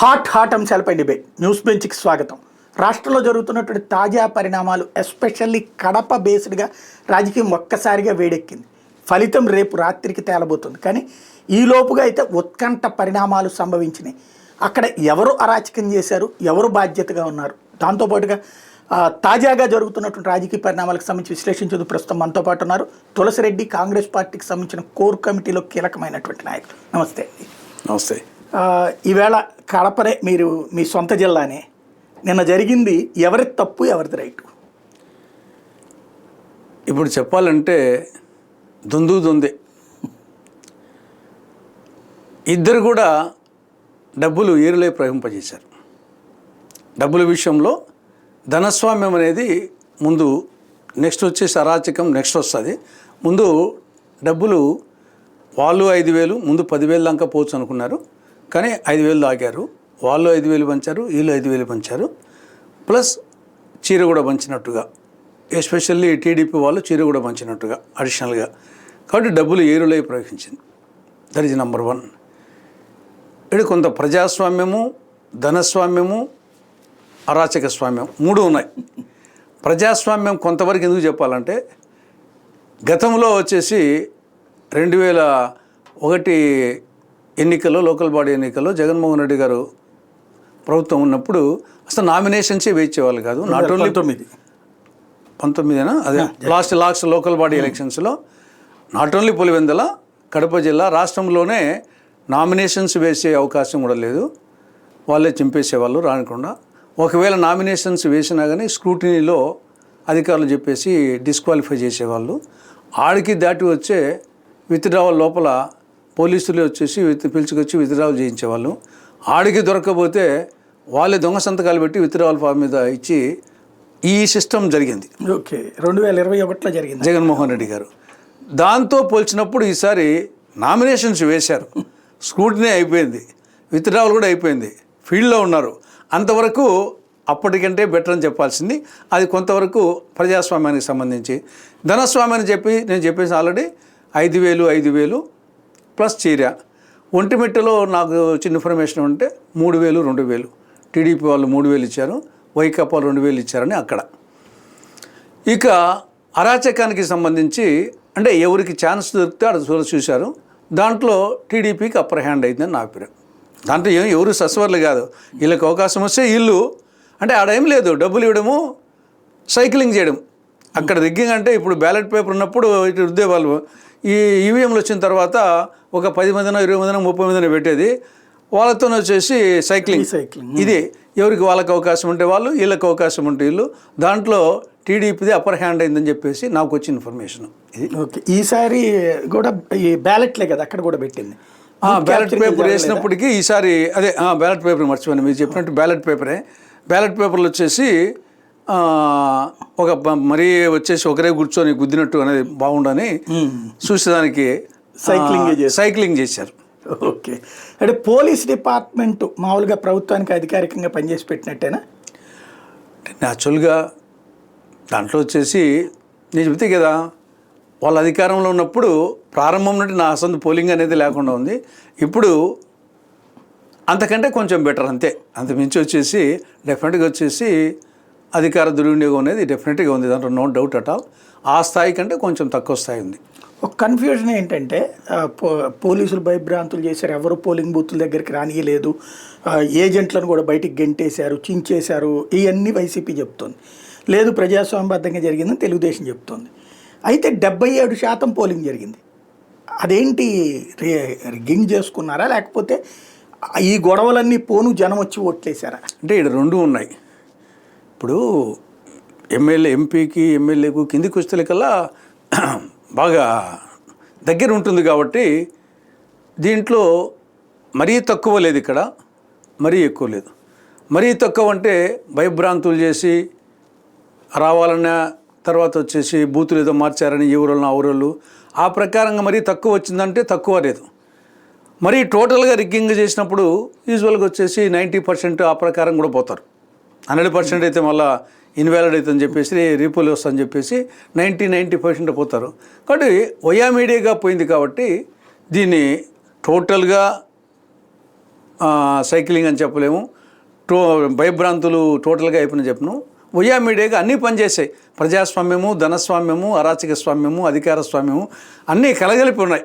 Hot అంశాలపై debate news బెంచ్కి స్వాగతం. రాష్ట్రంలో జరుగుతున్నటువంటి తాజా పరిణామాలు ఎస్పెషల్లీ కడప బేస్డ్గా రాజకీయం ఒక్కసారిగా వేడెక్కింది. ఫలితం రేపు రాత్రికి తేలబోతుంది. కానీ ఈలోపుగా అయితే ఉత్కంఠ పరిణామాలు సంభవించినాయి. అక్కడ ఎవరు అరాచకం చేశారు, ఎవరు బాధ్యతగా ఉన్నారు, దాంతోపాటుగా తాజాగా జరుగుతున్నటువంటి రాజకీయ పరిణామాలకు సంబంధించి విశ్లేషించేందుకు ప్రస్తుతం మనతో పాటు ఉన్నారు తులసిరెడ్డి, కాంగ్రెస్ పార్టీకి సంబంధించిన కోర్ కమిటీలో కీలకమైనటువంటి నాయకులు. నమస్తే. నమస్తే. ఈవేళ కడపనే మీరు మీ సొంత జిల్లానే. నిన్న జరిగింది ఎవరి తప్పు ఎవరిది రైటు? ఇప్పుడు చెప్పాలంటే దొందే. ఇద్దరు కూడా డబ్బులు ఏరులై ప్రవహింపజేశారు. డబ్బుల విషయంలో ధనస్వామ్యం అనేది ముందు, నెక్స్ట్ వచ్చేసి అరాచకం నెక్స్ట్ వస్తుంది. ముందు డబ్బులు వాళ్ళు 5,000 ముందు 10,000 దాకా పోవచ్చు అనుకున్నారు. కానీ 5,000 దాకారు. వాళ్ళు 5,000 పంచారు, వీళ్ళు 5,000 పంచారు. ప్లస్ చీర కూడా పంచినట్టుగా, ఎస్పెషల్లీ టీడీపీ వాళ్ళు చీర కూడా పంచినట్టుగా అడిషనల్గా. కాబట్టి డబ్బులు ఏరులై ప్రవహించింది. That is number 1. ఇక్కడ కొంత ప్రజాస్వామ్యము, ధనస్వామ్యము, అరాచక స్వామ్యం 3 ఉన్నాయి. ప్రజాస్వామ్యం కొంతవరకు ఎందుకు చెప్పాలంటే, గతంలో వచ్చేసి 2001 ఎన్నికల్లో, లోకల్ బాడీ ఎన్నికల్లో జగన్మోహన్ రెడ్డి గారు ప్రభుత్వం ఉన్నప్పుడు అసలు నామినేషన్సే వేయించేవాళ్ళు కాదు. నాట్ ఓన్లీ 19 అదే లాస్ట్ లోకల్ బాడీ ఎలక్షన్స్లో నాట్ ఓన్లీ పులివెందుల, కడప జిల్లా, రాష్ట్రంలోనే నామినేషన్స్ వేసే అవకాశం కూడా లేదు. వాళ్ళే చింపేసేవాళ్ళు రానికుండా. ఒకవేళ నామినేషన్స్ వేసినా కానీ స్క్రూటినీలో అధికారులు చెప్పేసి డిస్క్వాలిఫై చేసేవాళ్ళు. ఆడికి దాటి వచ్చే విత్డ్రావల్ లోపల పోలీసులు వచ్చేసి పిలుచుకొచ్చి విత్డ్రావల్ చేయించేవాళ్ళు. ఆడికి దొరకకపోతే వాళ్ళే దొంగ సంతకాలు పెట్టి విత్డ్రావల్ ఫామ్ మీద ఇచ్చి ఈ సిస్టమ్ జరిగింది. ఓకే, 2021లో జరిగింది జగన్మోహన్ రెడ్డి గారు. దాంతో పోల్చినప్పుడు ఈసారి నామినేషన్స్ వేశారు, స్క్రూటినీ అయిపోయింది, విత్డ్రావల్ కూడా అయిపోయింది, ఫీల్డ్లో ఉన్నారు. అంతవరకు అప్పటికంటే బెటర్ అని చెప్పాల్సింది. అది కొంతవరకు ప్రజాస్వామ్యానికి సంబంధించి. ధనస్వామ్యాన్ని నేను చెప్పేసి ఆల్రెడీ 5,000 ప్లస్ చీర. ఒంటిమిట్టలో నాకు చిన్న ఇన్ఫర్మేషన్ ఉంటే 3,000, 2,000 టీడీపీ వాళ్ళు 3,000 ఇచ్చారు, వైకాపా 2,000 ఇచ్చారని అక్కడ. ఇక అరాచకానికి సంబంధించి అంటే ఎవరికి ఛాన్స్ దొరికితే అక్కడ చూశారు. దాంట్లో టీడీపీకి అప్పర్ హ్యాండ్ అయిందని నా అభిప్రాయం. దాంట్లో ఎవరు సస్వర్లు కాదు. వీళ్ళకి అవకాశం వస్తే వీళ్ళు అంటే ఆడేం లేదు, డబ్బులు ఇవ్వడము, సైక్లింగ్ చేయడం. అక్కడ దిగ్గింగ్ అంటే ఇప్పుడు బ్యాలెట్ పేపర్ ఉన్నప్పుడు ఇటు ఉద్యోగాలు, ఈ ఈవీఎంలు వచ్చిన తర్వాత ఒక 10 మందినో 20 మందినో 30 మందినో పెట్టేది. వాళ్ళతో వచ్చేసి సైక్లింగ్. ఇది ఎవరికి వాళ్ళకి అవకాశం ఉంటే వాళ్ళు, వీళ్ళకి అవకాశం ఉంటే వీళ్ళు. దాంట్లో టీడీపీది అప్పర్ హ్యాండ్ అయిందని చెప్పేసి నాకు వచ్చిన ఇన్ఫర్మేషన్ ఇది. ఓకే, ఈసారి కూడా ఈ బ్యాలెట్లే కదా అక్కడ కూడా పెట్టింది. బ్యాలెట్ పేపర్ వేసినప్పటికీ ఈసారి అదే బ్యాలెట్ పేపర్ మర్చిపోయాను, మీరు చెప్పినట్టు బ్యాలెట్ పేపరే. బ్యాలెట్ పేపర్లు వచ్చేసి ఒక మరీ వచ్చేసి ఒకరే కూర్చొని గుద్దినట్టు అనేది బాగుండని చూసేదానికి సైక్లింగ్ చేశారు. ఓకే, అంటే పోలీస్ డిపార్ట్మెంట్ మామూలుగా ప్రభుత్వానికి అధికారికంగా పనిచేసి పెట్టినట్టేనా? న్యాచురల్గా దాంట్లో వచ్చేసి నేను చెప్తే కదా, వాళ్ళ అధికారంలో ఉన్నప్పుడు ప్రారంభం నుండి నా అసలు పోలింగ్ అనేది లేకుండా ఉంది. ఇప్పుడు అంతకంటే కొంచెం బెటర్, అంతే. అంతమించి వచ్చేసి డెఫినెట్గా వచ్చేసి అధికార దుర్వినియోగం అనేది డెఫినెట్గా ఉంది, దాంట్లో నో డౌట్ అట్ ఆల్. ఆ స్థాయి కంటే కొంచెం తక్కువ స్థాయి ఉంది. ఒక కన్ఫ్యూజన్ ఏంటంటే పోలీసులు భయభ్రాంతులు చేశారు, ఎవరు పోలింగ్ బూతుల దగ్గరికి రానియలేదు, ఏజెంట్లను కూడా బయటికి గెంటేశారు, చించేశారు, ఇవన్నీ వైసీపీ చెప్తోంది. లేదు, ప్రజాస్వామ్యబద్ధంగా జరిగిందని తెలుగుదేశం చెప్తోంది. అయితే 77% పోలింగ్ జరిగింది. అదేంటి, రిగ్గింగ్ చేసుకున్నారా లేకపోతే ఈ గొడవలన్నీ పోను జనం వచ్చి ఓట్లేశారా? అంటే ఇక్కడ 2 ఉన్నాయి. ఇప్పుడు ఎంపీకి ఎమ్మెల్యేకు కిందికి వచ్చేకల్లా బాగా దగ్గర ఉంటుంది కాబట్టి దీంట్లో మరీ తక్కువ లేదు, ఇక్కడ మరీ ఎక్కువ లేదు. మరీ తక్కువ అంటే భయభ్రాంతులు చేసి రావాలన్న తర్వాత వచ్చేసి బూతులు ఏదో మార్చారని ఎవరోళ్ళు ఆ ఊరోళ్ళు ఆ ప్రకారంగా మరీ తక్కువ వచ్చిందంటే తక్కువ లేదు. మరీ టోటల్గా రిగ్గింగ్ చేసినప్పుడు యూజువల్గా వచ్చేసి 90% ఆ ప్రకారం కూడా పోతారు. 100% అయితే మళ్ళీ ఇన్వాలిడ్ అవుతుందని చెప్పేసి రీపోల్ వస్తుందని చెప్పేసి 90% పోతారు. కాబట్టి వయా మీడియాగా పోయింది కాబట్టి దీన్ని టోటల్గా సైక్లింగ్ అని చెప్పలేము, భయభ్రాంతులు టోటల్గా అయిపోయిన చెప్పను. వయా మీడియాగా అన్నీ పనిచేసాయి. ప్రజాస్వామ్యము, ధనస్వామ్యము, అరాచక స్వామ్యము, అధికార స్వామ్యము అన్నీ కలగలిపి ఉన్నాయి.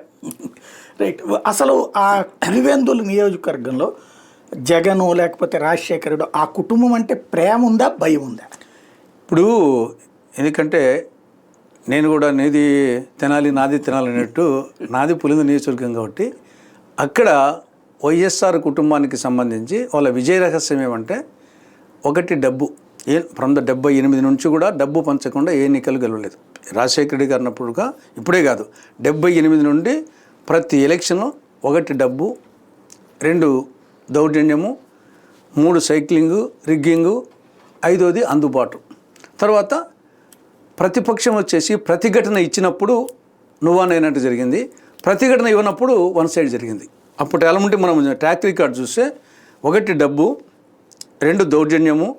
రైట్. అసలు ఆ పులివెందుల నియోజకవర్గంలో జగను లేకపోతే రాజశేఖరుడు ఆ కుటుంబం అంటే ప్రేమ ఉందా, భయం ఉందా? ఇప్పుడు ఎందుకంటే నేను కూడా నీది తినాలి నాది తినాలి అన్నట్టు నాది పులివెందుల నియోజకవర్గం కాబట్టి అక్కడ వైఎస్ఆర్ కుటుంబానికి సంబంధించి వాళ్ళ విజయ రహస్యం ఏమంటే ఒకటి డబ్బు. ఫ్రమ్ ద 78 నుంచి కూడా డబ్బు పంచకుండా ఏ ఎన్నికలు గెలవలేదు. రాజశేఖర రెడ్డి గారు అన్నప్పుడుగా ఇప్పుడే కాదు, 78 నుండి ప్రతి ఎలక్షన్లో ఒకటి డబ్బు, 2 దౌర్జన్యము, 3 సైక్లింగు, రిగ్గింగు, 5వది అందుబాటు. తర్వాత ప్రతిపక్షం వచ్చేసి ప్రతిఘటన ఇచ్చినప్పుడు నువ్వానైనట్టు జరిగింది, ప్రతిఘటన ఇవ్వనప్పుడు వన్ సైడ్ జరిగింది. అప్పుడు ఎలా ఉంటే మనం ట్రాక్ రికార్డ్ చూస్తే 1 డబ్బు, 2 దౌర్జన్యము,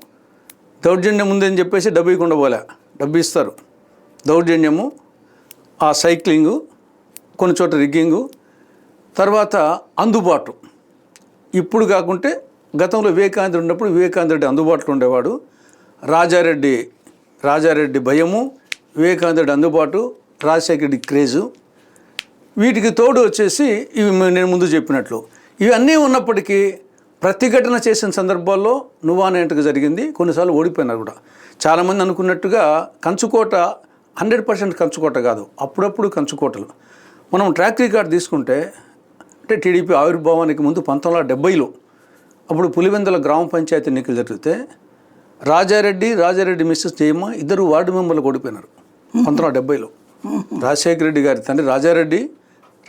దౌర్జన్యం ఉందని చెప్పేసి డబ్బు ఇవ్వకుండా పోలే, డబ్బు ఇస్తారు, దౌర్జన్యము, ఆ సైక్లింగు, కొన్ని చోట్ల రిగ్గింగు, తర్వాత అందుబాటు. ఇప్పుడు కాకుంటే గతంలో వివేకానంద ఉన్నప్పుడు వివేకానంద రెడ్డి అందుబాటులో ఉండేవాడు, రాజారెడ్డి భయము, వివేకానంద రెడ్డి అందుబాటు, రాజశేఖర రెడ్డి క్రేజు. వీటికి తోడు వచ్చేసి ఇవి నేను ముందు చెప్పినట్లు ఇవన్నీ ఉన్నప్పటికీ ప్రతిఘటన చేసిన సందర్భాల్లో నువ్వానేంటగా జరిగింది. కొన్నిసార్లు ఓడిపోయినారు కూడా. చాలామంది అనుకున్నట్టుగా కంచుకోట 100% కంచుకోట కాదు, అప్పుడప్పుడు కంచుకోటలు. మనం ట్రాక్ రికార్డ్ తీసుకుంటే అంటే టీడీపీ ఆవిర్భావానికి ముందు 1970లో అప్పుడు పులివెందుల గ్రామ పంచాయతీ ఎన్నికలు జరిగితే రాజారెడ్డి మిస్సెస్ జయమ్మ ఇద్దరు వార్డు మెంబర్లు ఓడిపోయినారు 1970లో. రాజశేఖర రెడ్డి గారి తండ్రి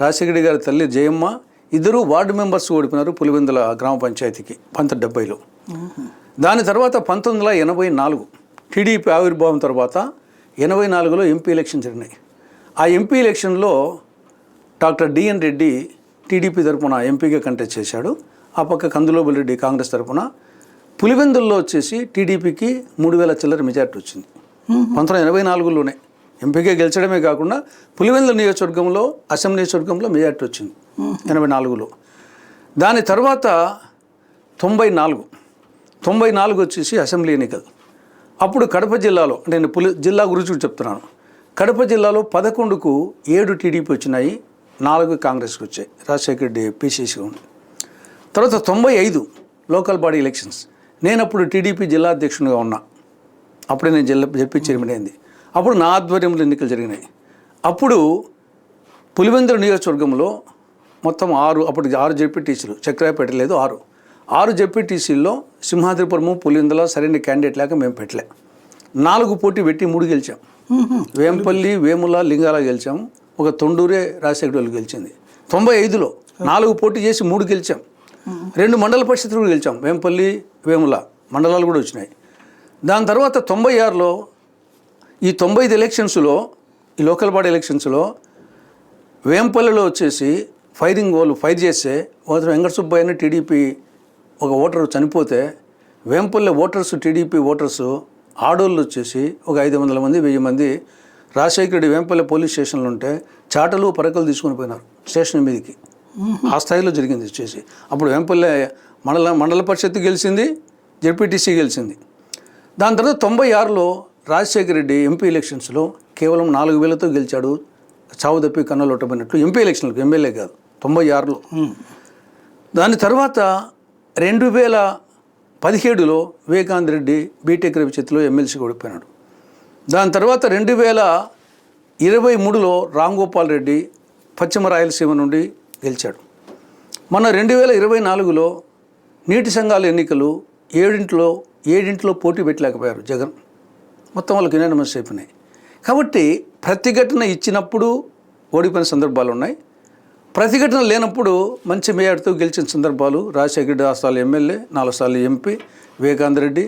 రాజశేఖర రెడ్డి గారి తల్లి జయమ్మ ఇద్దరు వార్డు మెంబర్స్ ఓడిపోయినారు పులివెందుల గ్రామ పంచాయతీకి 1970లో. దాని తర్వాత 1984 టీడీపీ ఆవిర్భావం తర్వాత 84లో ఎంపీ ఎలక్షన్ జరిగినాయి. ఆ ఎంపీ ఎలక్షన్లో డాక్టర్ డిఎన్ రెడ్డి టీడీపీ తరఫున ఎంపీగా కంటెస్ట్ చేశాడు. ఆ పక్క కందులోబుల్ రెడ్డి కాంగ్రెస్ తరఫున. పులివెందుల్లో వచ్చేసి టీడీపీకి 3000 చిల్లర మెజార్టీ వచ్చింది 1984లోనే. ఎంపీగా గెలిచడమే కాకుండా పులివెందుల నియోజకవర్గంలో అసెంబ్లీ నియోజకవర్గంలో మెజార్టీ వచ్చింది 84లో. దాని తర్వాత 94 వచ్చేసి అసెంబ్లీ ఎన్నికలు. అప్పుడు కడప జిల్లాలో అంటే నేను జిల్లా గురించి చెప్తున్నాను. కడప జిల్లాలో 11కు 7 టీడీపీ వచ్చినాయి, 4 కాంగ్రెస్కి వచ్చాయి. రాజశేఖర రెడ్డి పిసిసి ఉంది. తర్వాత 95 లోకల్ బాడీ ఎలక్షన్స్. నేను అప్పుడు టీడీపీ జిల్లా అధ్యక్షునిగా ఉన్నా. అప్పుడే నేను జెడ్పీ చైర్మన్ అయింది. అప్పుడు నా ఆధ్వర్యంలో ఎన్నికలు జరిగినాయి. అప్పుడు పులివెందుల నియోజకవర్గంలో మొత్తం 6 జెడ్పీటీసీలు, చక్రాయపేట లేదు 6 జెడ్పీటీసీల్లో సింహాద్రిపురము పులివెందుల సరైన క్యాండిడేట్ లేక మేము పెట్టలే. 4 పోటీ పెట్టి 3 గెలిచాం. వేంపల్లి, వేముల, లింగాల గెలిచాము. ఒక తొండూరే రాజశేఖర వాళ్ళు గెలిచింది. 95లో 4 పోటీ చేసి 3 గెలిచాం. 2 మండల పరిషత్తులు కూడా గెలిచాం. వేంపల్లి, వేముల మండలాలు కూడా వచ్చినాయి. దాని తర్వాత 96లో ఈ 95 ఎలక్షన్స్లో ఈ లోకల్ బాడీ ఎలక్షన్స్లో వేంపల్లిలో వచ్చేసి వాళ్ళు ఫైర్ చేస్తే వెంకట సుబ్బయ్య అని టీడీపీ ఒక ఓటర్ చనిపోతే వేంపల్లి ఓటర్స్, టీడీపీ ఓటర్స్ ఆడోళ్ళు వచ్చేసి ఒక 500 మంది 1000 మంది రాజశేఖర రెడ్డి వేంపల్లి పోలీస్ స్టేషన్లో ఉంటే చాటలు పరకలు తీసుకొని పోయినారు స్టేషన్ మీదకి. ఆ స్థాయిలో జరిగింది వచ్చేసి. అప్పుడు వేంపల్లి మండల పరిషత్ గెలిచింది, జెడ్పీటీసీ గెలిచింది. దాని తర్వాత 96లో రాజశేఖర రెడ్డి ఎంపీ ఎలక్షన్స్లో కేవలం 4000తో గెలిచాడు. చావు తప్పి కన్నులొట్టబడినట్లు ఎంపీ ఎలక్షన్లకు, ఎమ్మెల్యే కాదు 96లో. దాని తర్వాత 2017లో వివేకానంద రెడ్డి బీటెక్ రవి చేతిలో ఎమ్మెల్సీగా ఓడిపోయినాడు. దాని తర్వాత 2023లో రామ్ గోపాల్ రెడ్డి పశ్చిమ రాయలసీమ నుండి గెలిచాడు. మన 2024లో నీటి సంఘాల ఎన్నికలు 7 పోటీ పెట్టలేకపోయారు జగన్. మొత్తం వాళ్ళకి యునానిమస్ అయిపోయినాయి. కాబట్టి ప్రతిఘటన ఇచ్చినప్పుడు ఓడిపోయిన సందర్భాలు ఉన్నాయి, ప్రతిఘటన లేనప్పుడు మంచి మేయర్తో గెలిచిన సందర్భాలు. రాజశేఖర రెడ్డి 6 సార్లు ఎమ్మెల్యే, 4 సార్లు ఎంపీ, వివేకానంద రెడ్డి,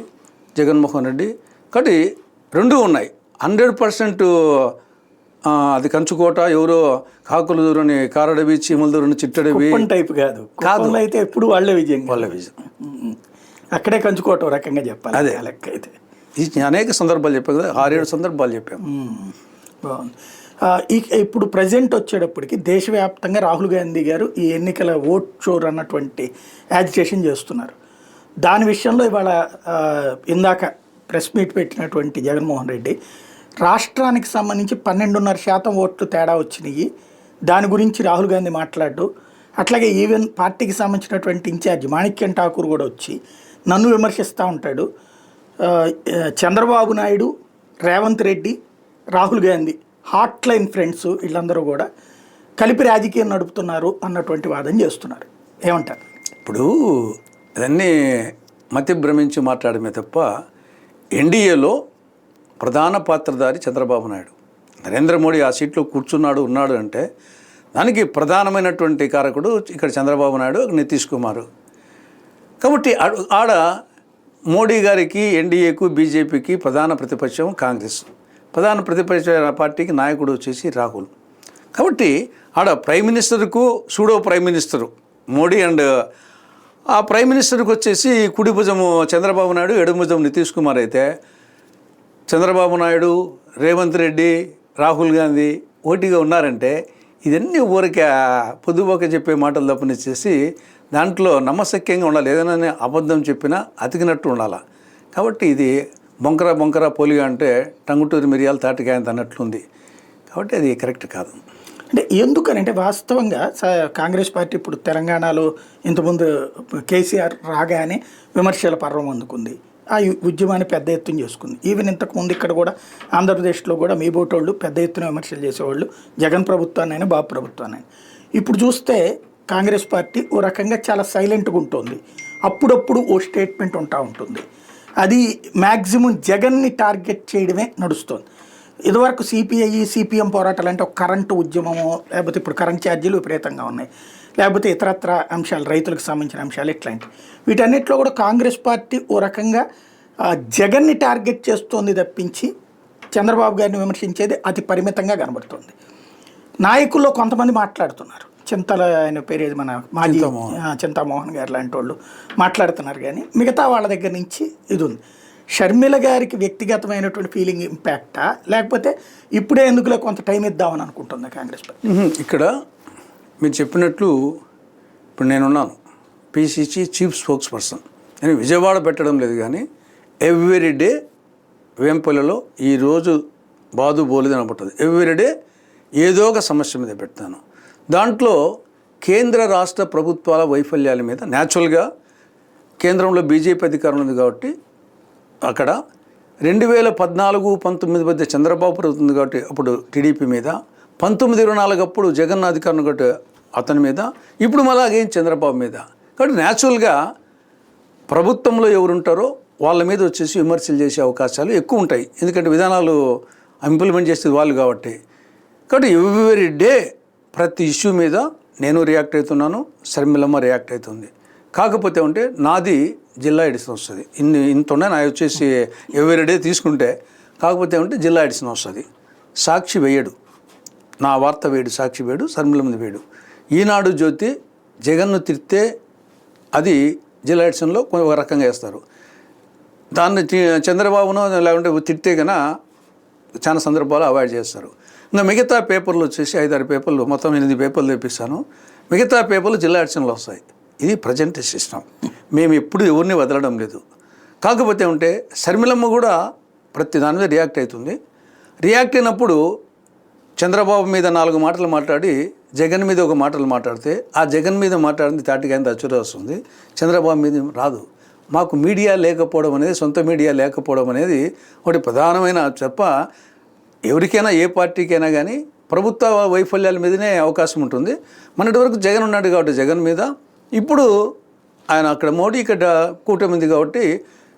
జగన్మోహన్ రెడ్డి. కాబట్టి 2 ఉన్నాయి. 100% అది కంచుకోట, ఎవరో కాకులు దూరని కారడవి, చీమల దూరని చిట్టడవి టైప్ కాదు. అయితే ఎప్పుడు వాళ్ళే విజయం. అక్కడే కంచుకోవటం రకంగా చెప్పాలి. అదే లెక్క అయితే అనేక సందర్భాలు చెప్పాం కదా, 6-7 సందర్భాలు చెప్పాము. బాగుంది. ఇప్పుడు ప్రజెంట్ వచ్చేటప్పటికి దేశవ్యాప్తంగా రాహుల్ గాంధీ గారు ఈ ఎన్నికల ఓట్ చోర్ అన్నటువంటి యాజిటేషన్ చేస్తున్నారు. దాని విషయంలో ఇవాళ ఇందాక ప్రెస్ మీట్ పెట్టినటువంటి జగన్మోహన్ రెడ్డి రాష్ట్రానికి సంబంధించి 12.5% ఓట్లు తేడా వచ్చినాయి, దాని గురించి రాహుల్ గాంధీ మాట్లాడు. అట్లాగే ఈవెన్ పార్టీకి సంబంధించినటువంటి ఇన్ఛార్జ్ మాణిక్యం ఠాకూర్ కూడా వచ్చి నన్ను విమర్శిస్తూ ఉంటాడు. Chandrababu Naidu, Revanth Reddy, Rahul Gandhi hot line friends వీళ్ళందరూ కూడా కలిపి రాజకీయం నడుపుతున్నారు అన్నటువంటి వాదన చేస్తున్నారు. ఏమంటారు? ఇప్పుడు ఇవన్నీ మతి భ్రమించి మాట్లాడమే తప్ప ఎన్డీఏలో ప్రధాన పాత్రధారి చంద్రబాబు నాయుడు. నరేంద్ర మోడీ ఆ సీట్లో ఉన్నాడు అంటే దానికి ప్రధానమైనటువంటి కారకుడు ఇక్కడ చంద్రబాబు నాయుడు, నితీష్ కుమార్. కాబట్టి ఆడ మోడీ గారికి, ఎన్డీఏకు, బీజేపీకి ప్రధాన ప్రతిపక్షం కాంగ్రెస్, ప్రధాన ప్రతిపక్ష పార్టీకి నాయకుడు వచ్చేసి రాహుల్. కాబట్టి ఆడ ప్రైమ్ మినిస్టర్కు pseudo prime minister Modi and ఆ ప్రైమ్ మినిస్టర్కి వచ్చేసి కుడి భుజము చంద్రబాబు నాయుడు, ఎడమ భుజం నితీష్ కుమార్ అయితే చంద్రబాబు నాయుడు, రేవంత్ రెడ్డి, రాహుల్ గాంధీ ఓటిగా ఉన్నారంటే ఇదన్నీ ఊరికే పొద్దుపోక చెప్పే మాటలు తప్పనిచ్చేసి దాంట్లో నమ్మశక్యంగా ఉండాలి. ఏదైనా అబద్ధం చెప్పినా అతికినట్టు ఉండాలి. కాబట్టి ఇది బొంకర పోలిగా అంటే టంగుటూరి మిరియాలు తాటికాయంత అన్నట్లుంది. కాబట్టి అది కరెక్ట్ కాదు. అంటే ఎందుకనంటే వాస్తవంగా కాంగ్రెస్ పార్టీ ఇప్పుడు తెలంగాణలో ఇంతకుముందు కేసీఆర్ రాగానే విమర్శల పర్వం అందుకుంది, ఆ ఉద్యమాన్ని పెద్ద ఎత్తున చేసుకుంది. ఈవెన్ ఇంతకుముందు ఇక్కడ కూడా ఆంధ్రప్రదేశ్లో కూడా మీ బోటోళ్ళు పెద్ద ఎత్తున విమర్శలు చేసేవాళ్ళు జగన్ ప్రభుత్వాన్నైనా బాబు ప్రభుత్వాన్నైనా. ఇప్పుడు చూస్తే కాంగ్రెస్ పార్టీ ఓ రకంగా చాలా సైలెంట్గా ఉంటుంది, అప్పుడప్పుడు ఓ స్టేట్మెంట్ ఉంటుంది. అది మ్యాక్సిమం జగన్ని టార్గెట్ చేయడమే నడుస్తుంది. ఇదివరకు సిపిఐ సిపిఎం పోరాటాలు అంటే ఒక కరెంటు ఉద్యమము, లేకపోతే ఇప్పుడు కరెంట్ ఛార్జీలు విపరీతంగా ఉన్నాయి, లేకపోతే ఇతరత్ర అంశాలు, రైతులకు సంబంధించిన అంశాలు, ఇట్లాంటివి. వీటన్నిటిలో కూడా కాంగ్రెస్ పార్టీ ఓ రకంగా జగన్ని టార్గెట్ చేస్తోంది తప్పించి చంద్రబాబు గారిని విమర్శించేది అతి పరిమితంగా కనబడుతుంది. నాయకుల్లో కొంతమంది మాట్లాడుతున్నారు, చింతల ఆయన పేరేది మన మాజీ చింతామోహన్ గారు లాంటి వాళ్ళు మాట్లాడుతున్నారు, కానీ మిగతా వాళ్ళ దగ్గర నుంచి ఇది ఉంది. షర్మిల గారికి వ్యక్తిగతమైనటువంటి ఫీలింగ్ ఇంపాక్టా, లేకపోతే ఇప్పుడే ఎందుకులే కొంత టైం ఇద్దామని అనుకుంటుందా కాంగ్రెస్ పార్టీ? ఇక్కడ మీరు చెప్పినట్లు ఇప్పుడు నేనున్నాను పిసిసి చీఫ్ స్పోక్స్ పర్సన్. నేను విజయవాడ పెట్టడం లేదు, కానీ ఎవ్రీడే వేంపల్లిలో ఈరోజు బాదు బోలేదు అనబడుతుంది. ఎవ్రీడే ఏదో ఒక సమస్య మీద పెడతాను. దాంట్లో కేంద్ర రాష్ట్ర ప్రభుత్వాల వైఫల్యాల మీద న్యాచురల్గా కేంద్రంలో బీజేపీ అధికారంలో ఉంది కాబట్టి అక్కడ 2014-19 మధ్య చంద్రబాబు ప్రభుత్వం ఉంది కాబట్టి అప్పుడు టీడీపీ మీద, 19-24 అప్పుడు జగన్ అధికారం కాబట్టి అతని మీద, ఇప్పుడు మళ్ళాగేం చంద్రబాబు మీద. కాబట్టి న్యాచురల్గా ప్రభుత్వంలో ఎవరుంటారో వాళ్ళ మీద వచ్చేసి విమర్శలు చేసే అవకాశాలు ఎక్కువ ఉంటాయి. ఎందుకంటే విధానాలు ఇంప్లిమెంట్ చేసేది వాళ్ళు కాబట్టి. కాబట్టి ఎవ్రీడే ప్రతి ఇష్యూ మీద నేను రియాక్ట్ అవుతున్నాను, శర్మిలమ్మ రియాక్ట్ అవుతుంది. కాకపోతే ఉంటే నాది జిల్లా ఎడిషన్ వస్తుంది. ఇంత ఉండే నా వచ్చేసి ఎవ్రీడే తీసుకుంటే, కాకపోతే ఉంటే జిల్లా ఎడిషన్ వస్తుంది. సాక్షి వేయడు, నా వార్త వేయడు, సాక్షి వేయడు, శర్మిలమ్మది వేయడు. ఈనాడు జ్యోతి జగన్ను తిరితే అది జిల్లా ఎడిషన్లో ఒక రకంగా వేస్తారు. దాన్ని చంద్రబాబును లేకుంటే తిట్టే కన్నా చాలా సందర్భాలు అవాయిడ్ చేస్తారు. ఇంకా మిగతా పేపర్లు వచ్చేసి 5-6 పేపర్లు, మొత్తం 8 పేపర్లు తెప్పిస్తాను. మిగతా పేపర్లు జిల్లా ఎడిషన్లో వస్తాయి. ఇది ప్రజెంట్ సిస్టమ్. మేము ఎప్పుడు ఎవరిని వదలడం లేదు. కాకపోతే ఉంటే శర్మిలమ్మ కూడా ప్రతి దాని మీద రియాక్ట్ అవుతుంది. రియాక్ట్ అయినప్పుడు చంద్రబాబు మీద 4 మాటలు మాట్లాడి జగన్ మీద ఒక మాటలు మాట్లాడితే, ఆ జగన్ మీద మాట్లాడింది తాటికైంది అచ్చుర వస్తుంది, చంద్రబాబు మీద రాదు. మాకు మీడియా లేకపోవడం అనేది, సొంత మీడియా లేకపోవడం అనేది ఒకటి ప్రధానమైన చెప్ప. ఎవరికైనా ఏ పార్టీకైనా కానీ ప్రభుత్వ వైఫల్యాల మీదనే అవకాశం ఉంటుంది. మొన్నటి వరకు జగన్ ఉన్నాడు కాబట్టి జగన్ మీద, ఇప్పుడు ఆయన అక్కడ మోడీ ఇక్కడ కూటమి ఉంది కాబట్టి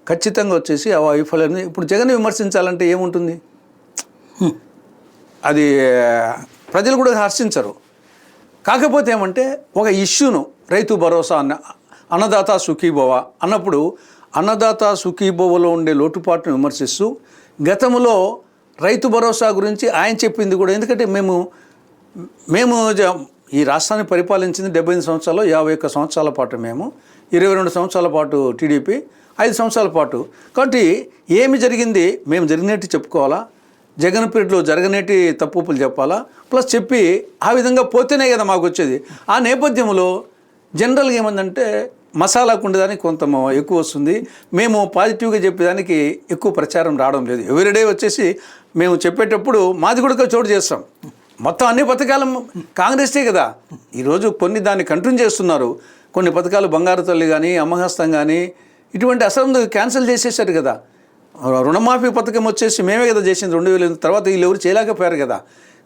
ఖచ్చితంగా వచ్చేసి ఆ వైఫల్యాన్ని ఇప్పుడు జగన్ విమర్శించాలంటే ఏముంటుంది? అది ప్రజలు కూడా హర్షించరు. కాకపోతే ఏమంటే ఒక ఇష్యూను రైతు భరోసా అన్నదాత సుఖీభవ అన్నప్పుడు అన్నదాత సుఖీభవలో ఉండే లోటుపాటును విమర్శిస్తూ గతంలో రైతు భరోసా గురించి ఆయన చెప్పింది కూడా, ఎందుకంటే మేము ఈ రాష్ట్రాన్ని పరిపాలించింది 75 సంవత్సరాలు, 51 సంవత్సరాల పాటు మేము, 22 సంవత్సరాల పాటు టీడీపీ, 5 సంవత్సరాల పాటు. కాబట్టి ఏమి జరిగింది మేము జరిగినట్టు చెప్పుకోవాలా, జగన్ పీరియడ్లో జరగనేటి తప్పులు చెప్పాలా, ప్లస్ చెప్పి ఆ విధంగా పోతేనే కదా మాకు వచ్చేది. ఆ నేపథ్యంలో జనరల్గా ఏమందంటే మసాలాకు ఉండేదానికి కొంత ఎక్కువ వస్తుంది, మేము పాజిటివ్గా చెప్పేదానికి ఎక్కువ ప్రచారం రావడం లేదు. ఎవ్రీడే వచ్చేసి మేము చెప్పేటప్పుడు మాది కూడా చోటు చేస్తాం. మొత్తం అన్ని పథకాలు కాంగ్రెస్టే కదా. ఈరోజు కొన్ని దాన్ని కంటిన్యూ చేస్తున్నారు. కొన్ని పథకాలు బంగారు తల్లి కానీ, అమ్మహస్తం కానీ ఇటువంటి అసలు క్యాన్సిల్ చేసేసారు కదా. రుణమాఫీ పథకం వచ్చేసి మేమే కదా చేసింది 2000 తర్వాత వీళ్ళు ఎవరు చేయలేకపోయారు కదా.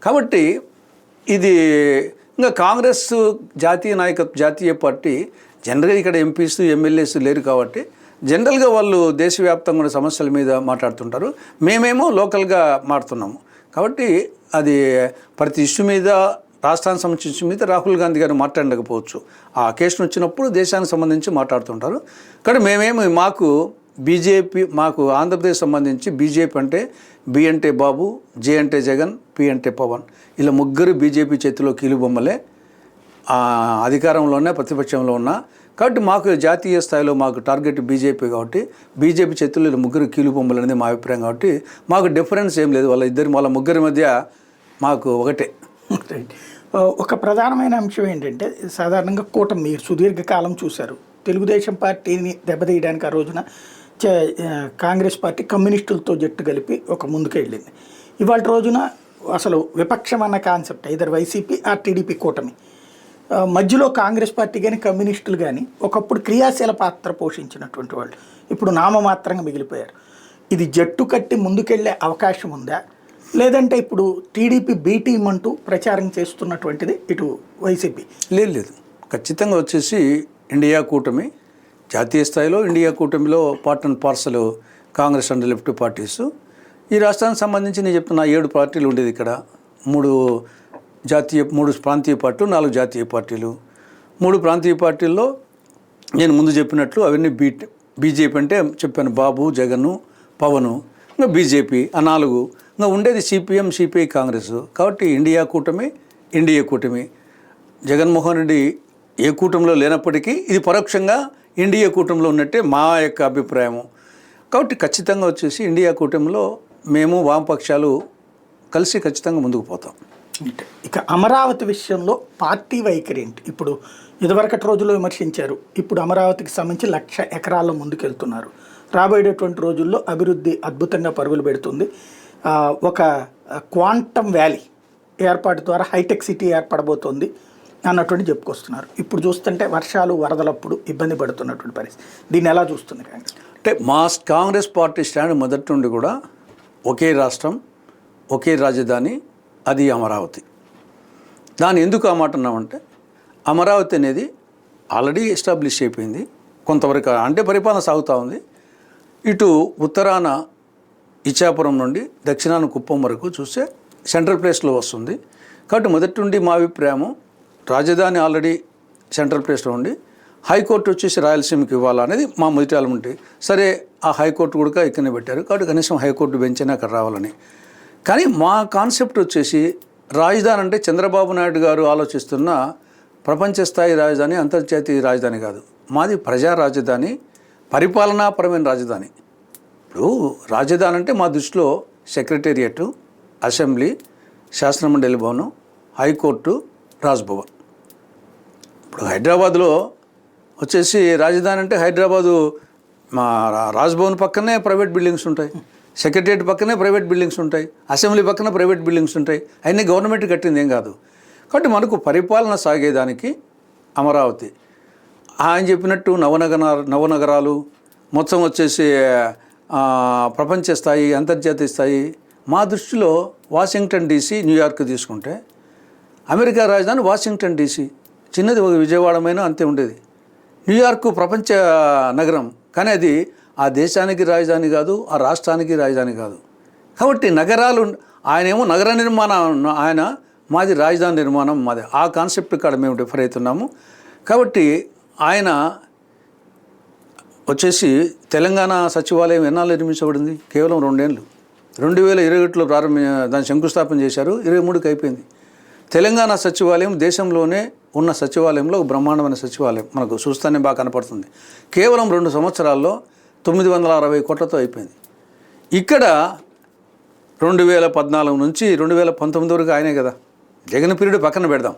కాబట్టి ఇది ఇంకా కాంగ్రెస్ జాతీయ పార్టీ జనరల్గా ఇక్కడ ఎంపీస్ ఎమ్మెల్యేస్ లేరు కాబట్టి జనరల్గా వాళ్ళు దేశవ్యాప్తంగా ఉన్న సమస్యల మీద మాట్లాడుతుంటారు. మేమేమో లోకల్గా మాట్లాడుతున్నాము. కాబట్టి అది ప్రతి ఇష్యూ మీద, రాష్ట్రానికి సంబంధించిన ఇష్యూ మీద రాహుల్ గాంధీ గారు మాట్లాడకపోవచ్చు. ఆ అకేషన్ వచ్చినప్పుడు దేశానికి సంబంధించి మాట్లాడుతుంటారు. కానీ మేమేమి బీజేపీ మాకు ఆంధ్రప్రదేశ్ సంబంధించి బీజేపీ అంటే బి అంటే బాబు, జే అంటే జగన్, పి అంటే పవన్, ఇలా ముగ్గురు బీజేపీ చేతిలో కీలుబొమ్మలే. అధికారంలోనే ప్రతిపక్షంలో ఉన్నా కాబట్టి మాకు జాతీయ స్థాయిలో మాకు టార్గెట్ బీజేపీ కాబట్టి బీజేపీ చేతుల్లో ఇలా ముగ్గురు కీలుబొమ్మలు అనేది మా అభిప్రాయం. కాబట్టి మాకు డిఫరెన్స్ ఏం లేదు. వాళ్ళ ముగ్గురి మధ్య మాకు ఒకటే. ఒక ప్రధానమైన అంశం ఏంటంటే సాధారణంగా కూటమి మీరు సుదీర్ఘకాలం చూశారు. తెలుగుదేశం పార్టీని దెబ్బతీయడానికి ఆ రోజున కాంగ్రెస్ పార్టీ కమ్యూనిస్టులతో జట్టు కలిపి ఒక ముందుకు వెళ్ళింది. ఇవాళ రోజున అసలు విపక్షం అన్న కాన్సెప్ట్ ఇద్దరు వైసీపీ ఆర్ టీడీపీ కూటమి మధ్యలో కాంగ్రెస్ పార్టీ కానీ కమ్యూనిస్టులు కానీ ఒకప్పుడు క్రియాశీల పాత్ర పోషించినటువంటి వాళ్ళు ఇప్పుడు నామమాత్రంగా మిగిలిపోయారు. ఇది జట్టు కట్టి ముందుకెళ్లే అవకాశం ఉందా, లేదంటే ఇప్పుడు టీడీపీ బీ టీం అంటూ ప్రచారం చేస్తున్నటువంటిది ఇటు వైసీపీ? లేదు, ఖచ్చితంగా వచ్చేసి ఇండియా కూటమి జాతీయ స్థాయిలో ఇండియా కూటమిలో part and parcel Congress and left parties. ఈ రాష్ట్రానికి సంబంధించి నేను చెప్తున్న 7 పార్టీలు ఉండేది. ఇక్కడ 3 ప్రాంతీయ పార్టీలు, 4 జాతీయ పార్టీలు. 3 ప్రాంతీయ పార్టీల్లో నేను ముందు చెప్పినట్లు అవన్నీ బీజేపీ అంటే చెప్పాను, బాబు, జగన్, పవన్, ఇంకా బీజేపీ ఆ 4. ఇంకా ఉండేది సిపిఎం, సిపిఐ, కాంగ్రెస్. కాబట్టి ఇండియా కూటమి జగన్మోహన్ రెడ్డి ఏ కూటమిలో లేనప్పటికీ ఇది పరోక్షంగా ఇండియా కూటమిలో ఉన్నట్టే మా యొక్క అభిప్రాయము. కాబట్టి ఖచ్చితంగా వచ్చేసి ఇండియా కూటమిలో మేము వామపక్షాలు కలిసి ఖచ్చితంగా ముందుకు పోతాం. ఇక అమరావతి విషయంలో పార్టీ వైఖరి ఏంటి? ఇప్పుడు ఇదివరకటి రోజుల్లో విమర్శించారు, ఇప్పుడు అమరావతికి సంబంధించి 1,00,000 ఎకరాల్లో ముందుకెళ్తున్నారు. రాబోయేటటువంటి రోజుల్లో అభివృద్ధి అద్భుతంగా పరుగులు పెడుతుంది. ఒక క్వాంటమ్ వ్యాలీ ఏర్పాటు ద్వారా హైటెక్ సిటీ ఏర్పడబోతోంది అన్నటువంటి చెప్పుకొస్తున్నారు. ఇప్పుడు చూస్తుంటే వర్షాలు వరదలప్పుడు ఇబ్బంది పడుతున్నటువంటి పరిస్థితి. దీన్ని ఎలా చూస్తుంది కాంగ్రెస్? అంటే కాంగ్రెస్ పార్టీ స్టాండ్ మొదటి నుండి కూడా ఒకే రాష్ట్రం, ఒకే రాజధాని, అది అమరావతి. దాన్ని ఎందుకు ఆ మాట అన్నామంటే అమరావతి అనేది ఆల్రెడీ ఎస్టాబ్లిష్ అయిపోయింది కొంతవరకు, అంటే పరిపాలన సాగుతూ ఉంది. ఇటు ఉత్తరాన ఇచ్చాపురం నుండి దక్షిణాన కుప్పం వరకు చూస్తే సెంట్రల్ ప్లేస్లో వస్తుంది. కాబట్టి మొదటి నుండి మా అభిప్రాయము రాజధాని ఆల్రెడీ సెంట్రల్ ప్లేస్లో ఉండి హైకోర్టు వచ్చేసి రాయలసీమకి ఇవ్వాలనేది మా మొదటి ఆలోచన. సరే, ఆ హైకోర్టు కూడా ఇక్కడనే పెట్టారు కాబట్టి కనీసం హైకోర్టు బెంచ్ అయినా అక్కడ రావాలని. కానీ మా కాన్సెప్ట్ వచ్చేసి రాజధాని అంటే చంద్రబాబు నాయుడు గారు ఆలోచిస్తున్న ప్రపంచ స్థాయి రాజధాని, అంతర్జాతీయ రాజధాని కాదు. మాది ప్రజా రాజధాని, పరిపాలనాపరమైన రాజధాని. ఇప్పుడు రాజధాని అంటే మా దృష్టిలో సెక్రటేరియట్, అసెంబ్లీ, శాసనమండలి భవనం, హైకోర్టు, రాజ్భవన్. ఇప్పుడు హైదరాబాద్లో వచ్చేసి రాజధాని అంటే హైదరాబాదు మా రాజ్భవన్ పక్కనే ప్రైవేట్ బిల్డింగ్స్ ఉంటాయి, సెక్రటరియట్ పక్కనే ప్రైవేట్ బిల్డింగ్స్ ఉంటాయి, అసెంబ్లీ పక్కన ప్రైవేట్ బిల్డింగ్స్ ఉంటాయి. అవన్నీ గవర్నమెంట్ కట్టింది ఏం కాదు. కాబట్టి మనకు పరిపాలన సాగేదానికి అమరావతి. ఆయన చెప్పినట్టు నవనగరాలు మొత్తం వచ్చేసి ప్రపంచ స్థాయి, అంతర్జాతీయ స్థాయి. మా దృష్టిలో వాషింగ్టన్ డీసీ, న్యూయార్క్ తీసుకుంటే అమెరికా రాజధాని వాషింగ్టన్ డీసీ, చిన్నది ఒక విజయవాడమైన అంతే ఉండేది. న్యూయార్క్ ప్రపంచ నగరం, కానీ అది ఆ దేశానికి రాజధాని కాదు, ఆ రాష్ట్రానికి రాజధాని కాదు. కాబట్టి నగరాలు, ఆయనేమో నగర నిర్మాణం ఆయన, మాది రాజధాని నిర్మాణం మాది. ఆ కాన్సెప్ట్ కాడ మేము డిఫర్ అవుతున్నాము. కాబట్టి ఆయన వచ్చేసి తెలంగాణ సచివాలయం ఎన్నాళ్ళు నిర్మించబడింది? కేవలం 2 ఏళ్ళు. 2021లో దాన్ని శంకుస్థాపన చేశారు, 23కి అయిపోయింది. తెలంగాణ సచివాలయం దేశంలోనే ఉన్న సచివాలయంలో ఒక బ్రహ్మాండమైన సచివాలయం, మనకు చూస్తేనే బాగా కనపడుతుంది. కేవలం 2 సంవత్సరాల్లో 960 కోట్లతో అయిపోయింది. ఇక్కడ 2014 నుంచి 2019 వరకు ఆయనే కదా. జగన్ పీరియడ్ పక్కన పెడదాం,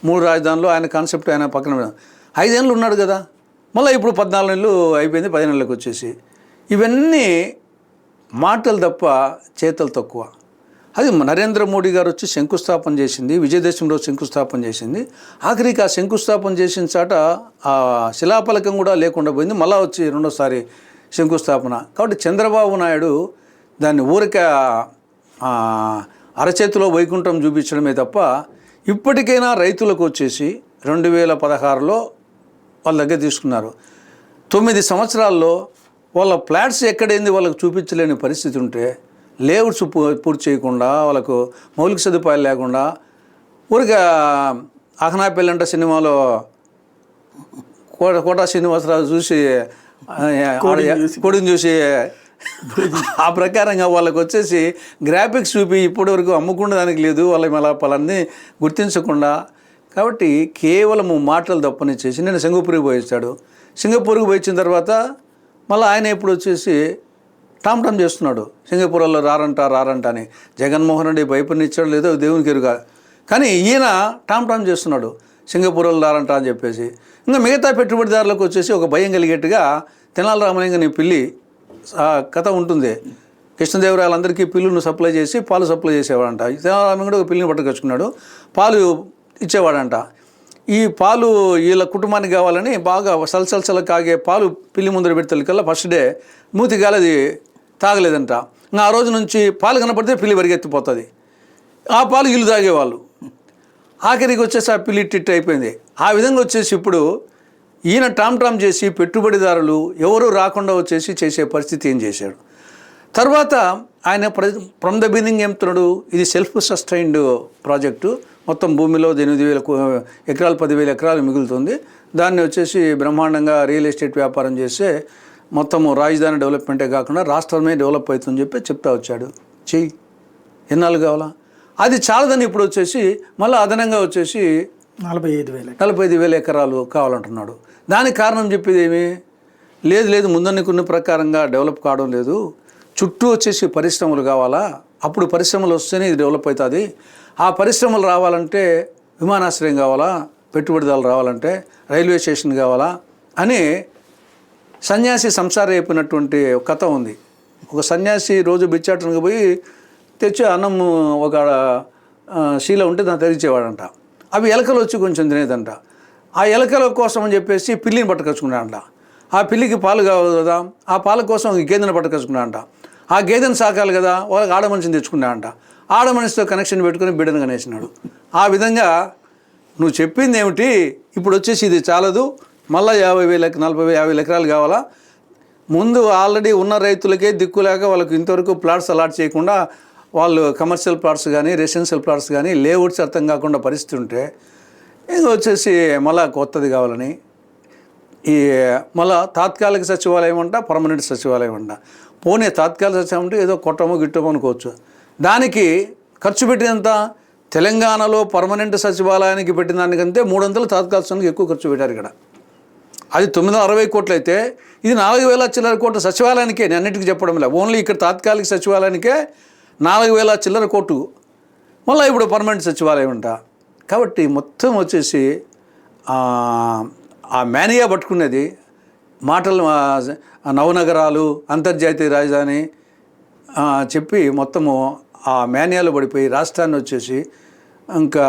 3 రాజధానులు ఆయన కాన్సెప్ట్ ఆయన పక్కన పెడదాం, 5 ఏళ్ళు ఉన్నాడు కదా. మళ్ళీ ఇప్పుడు 14 నెలలు అయిపోయింది, 10 నెలలకు వచ్చేసి ఇవన్నీ మాటలు తప్ప చేతలు తక్కువ. అది నరేంద్ర మోడీ గారు వచ్చి శంకుస్థాపన చేసింది, విజయదశమి రోజు శంకుస్థాపన చేసింది. ఆఖరికి ఆ శంకుస్థాపన చేసిన చాట ఆ శిలాఫలకం కూడా లేకుండా పోయింది, మళ్ళీ వచ్చి రెండోసారి శంకుస్థాపన. కాబట్టి చంద్రబాబు నాయుడు దాన్ని ఊరిక అరచేతిలో వైకుంఠం చూపించడమే తప్ప ఇప్పటికైనా రైతులకు వచ్చేసి 2016లో వాళ్ళ దగ్గర తీసుకున్నారు. 9 సంవత్సరాల్లో వాళ్ళ ఫ్లాట్స్ ఎక్కడైంది వాళ్ళకు చూపించలేని పరిస్థితి ఉంటే, లేఅవుట్స్ పూర్తి చేయకుండా, వాళ్ళకు మౌలిక సదుపాయాలు లేకుండా, ఊరిగా అహనాపెల్లంట సినిమాలో కోటా శ్రీనివాసరావు చూసి కొడుకుని చూసి ఆ ప్రకారంగా వాళ్ళకు వచ్చేసి గ్రాఫిక్స్ చూపి ఇప్పటివరకు అమ్ముకున్న దానికి లేదు, వాళ్ళ మళ్ళీ వాళ్ళని గుర్తించకుండా. కాబట్టి కేవలము మాటలు తప్పని చేసి నేను సింగపూర్కి పోయిస్తాడు. సింగపూర్కి పోయించిన తర్వాత మళ్ళీ ఆయన ఇప్పుడు వచ్చేసి టామ్ టామ్ చేస్తున్నాడు, సింగపూర్లో రారంట అని. జగన్మోహన్ రెడ్డి భయపడినిచ్చాడు లేదో దేవునికి ఎరుగా, కానీ ఈయన టామ్ టామ్ చేస్తున్నాడు సింగపూర్లో రారంట అని చెప్పేసి. ఇంకా మిగతా పెట్టుబడిదారులకు వచ్చేసి ఒక భయం కలిగేట్టుగా తెనాలి రామలింగని పిల్లి కథ ఉంటుంది. కృష్ణదేవరాయలందరికీ పిల్లును సప్లై చేసి పాలు సప్లై చేసేవాడంట. తెనాలి రామలింగ కూడా ఒక పిల్లిని పట్టుకొచ్చుకున్నాడు, పాలు ఇచ్చేవాడంట. ఈ పాలు వీళ్ళ కుటుంబానికి కావాలని బాగా సలసలసల కాగే పాలు పిల్లి ముందర పెడతలకల్లా ఫస్ట్ డే మూతి గాలది తాగలేదంట. ఇంకా ఆ రోజు నుంచి పాలు కనపడితే పిల్లి పరిగెత్తిపోతుంది, ఆ పాలు వీళ్ళు తాగేవాళ్ళు. ఆఖరికి వచ్చేసి ఆ పిల్లి టిట్ అయిపోయింది. ఆ విధంగా వచ్చేసి ఇప్పుడు ఈయన టామ్ టామ్ చేసి పెట్టుబడిదారులు ఎవరు రాకుండా వచ్చేసి చేసే పరిస్థితి ఏం చేశాడు. తర్వాత ఆయన ఫ్రమ్ ద బిగినింగ్ ఏమంటున్నాడు, ఇది సెల్ఫ్ సస్టైన్డ్ ప్రాజెక్టు, మొత్తం భూమిలో 8,000 ఎకరాలు 10,000 ఎకరాలు మిగులుతుంది, దాన్ని వచ్చేసి బ్రహ్మాండంగా రియల్ ఎస్టేట్ వ్యాపారం చేస్తే మొత్తము రాజధాని డెవలప్మెంటే కాకుండా రాష్ట్రమే డెవలప్ అవుతుందని చెప్పి చెప్తా వచ్చాడు. చెయ్యి, ఎన్నాళ్ళు కావాలా? అది చాలదని ఇప్పుడు వచ్చేసి మళ్ళీ అదనంగా వచ్చేసి 45,000 ఎకరాలు కావాలంటున్నాడు. దానికి కారణం చెప్పేది ఏమి లేదు, ముందనుకున్న ప్రకారంగా డెవలప్ కావడం లేదు, చుట్టూ వచ్చేసి పరిశ్రమలు కావాలా, అప్పుడు పరిశ్రమలు వస్తేనే ఇది డెవలప్ అవుతుంది. ఆ పరిశ్రమలు రావాలంటే విమానాశ్రయం కావాలా, పెట్టుబడిదారులు రావాలంటే రైల్వే స్టేషన్ కావాలా అని సన్యాసి సంసారం అయిపోయినటువంటి కథ ఉంది. ఒక సన్యాసి రోజు బిచ్చాటనకు పోయి తెచ్చి అన్నం ఒక శీల ఉంటే దాన్ని తెరిచేవాడంట. అవి ఎలకలు వచ్చి కొంచెం తినేదంట. ఆ ఎలకల కోసం అని చెప్పేసి పిల్లిని పట్టుకొచ్చుకున్నాడంట. ఆ పిల్లికి పాలు కావాలి కదా, ఆ పాల కోసం గేదెను పట్టుకొచ్చుకున్నాడంట. ఆ గేదెను సాకాలి కదా, వాళ్ళకి ఆడ మనిషిని తెచ్చుకున్నాడంట. ఆడ మనిషితో కనెక్షన్ పెట్టుకుని బిడ్డను కనేసినాడు. ఆ విధంగా నువ్వు చెప్పింది ఏమిటి, ఇప్పుడు వచ్చేసి ఇది చాలదు, మళ్ళీ 50,000 40,000 ఎకరాలు కావాలా. ముందు ఆల్రెడీ ఉన్న రైతులకే దిక్కులేక వాళ్ళకి ఇంతవరకు ప్లాట్స్ అలాట్ చేయకుండా వాళ్ళు కమర్షియల్ ప్లాట్స్ కానీ రెసిడెన్షియల్ ప్లాట్స్ కానీ లేఅవుట్స్ అర్థం కాకుండా పరిస్థితి ఉంటే ఇంకా వచ్చేసి మళ్ళీ కొత్తది కావాలని ఈ మళ్ళీ తాత్కాలిక సచివాలయం అంట, పర్మనెంట్ సచివాలయం అంట. పోనీ తాత్కాలిక సచివాలయం అంటే ఏదో కొట్టమో గిట్టమో అనుకోవచ్చు. దానికి ఖర్చు పెట్టినంత తెలంగాణలో పర్మనెంట్ సచివాలయానికి పెట్టిన దానికంటే 300 తాత్కాలికానికి ఎక్కువ ఖర్చు పెట్టారు ఇక్కడ. అది 960 కోట్లు అయితే ఇది 4,000 చిల్లర కోట్ల సచివాలయానికే. నేను అన్నిటికీ చెప్పడం లేదు, ఓన్లీ ఇక్కడ తాత్కాలిక సచివాలయానికే 4,000 చిల్లర కోట్లు, మళ్ళీ ఇప్పుడు పర్మనెంట్ సచివాలయం అంట. కాబట్టి మొత్తం వచ్చేసి ఆ మేనియా పట్టుకునేది మాటలు, నవనగరాలు, అంతర్జాతీయ రాజధాని చెప్పి మొత్తము ఆ మేనియాలో పడిపోయి రాష్ట్రాన్ని వచ్చేసి ఇంకా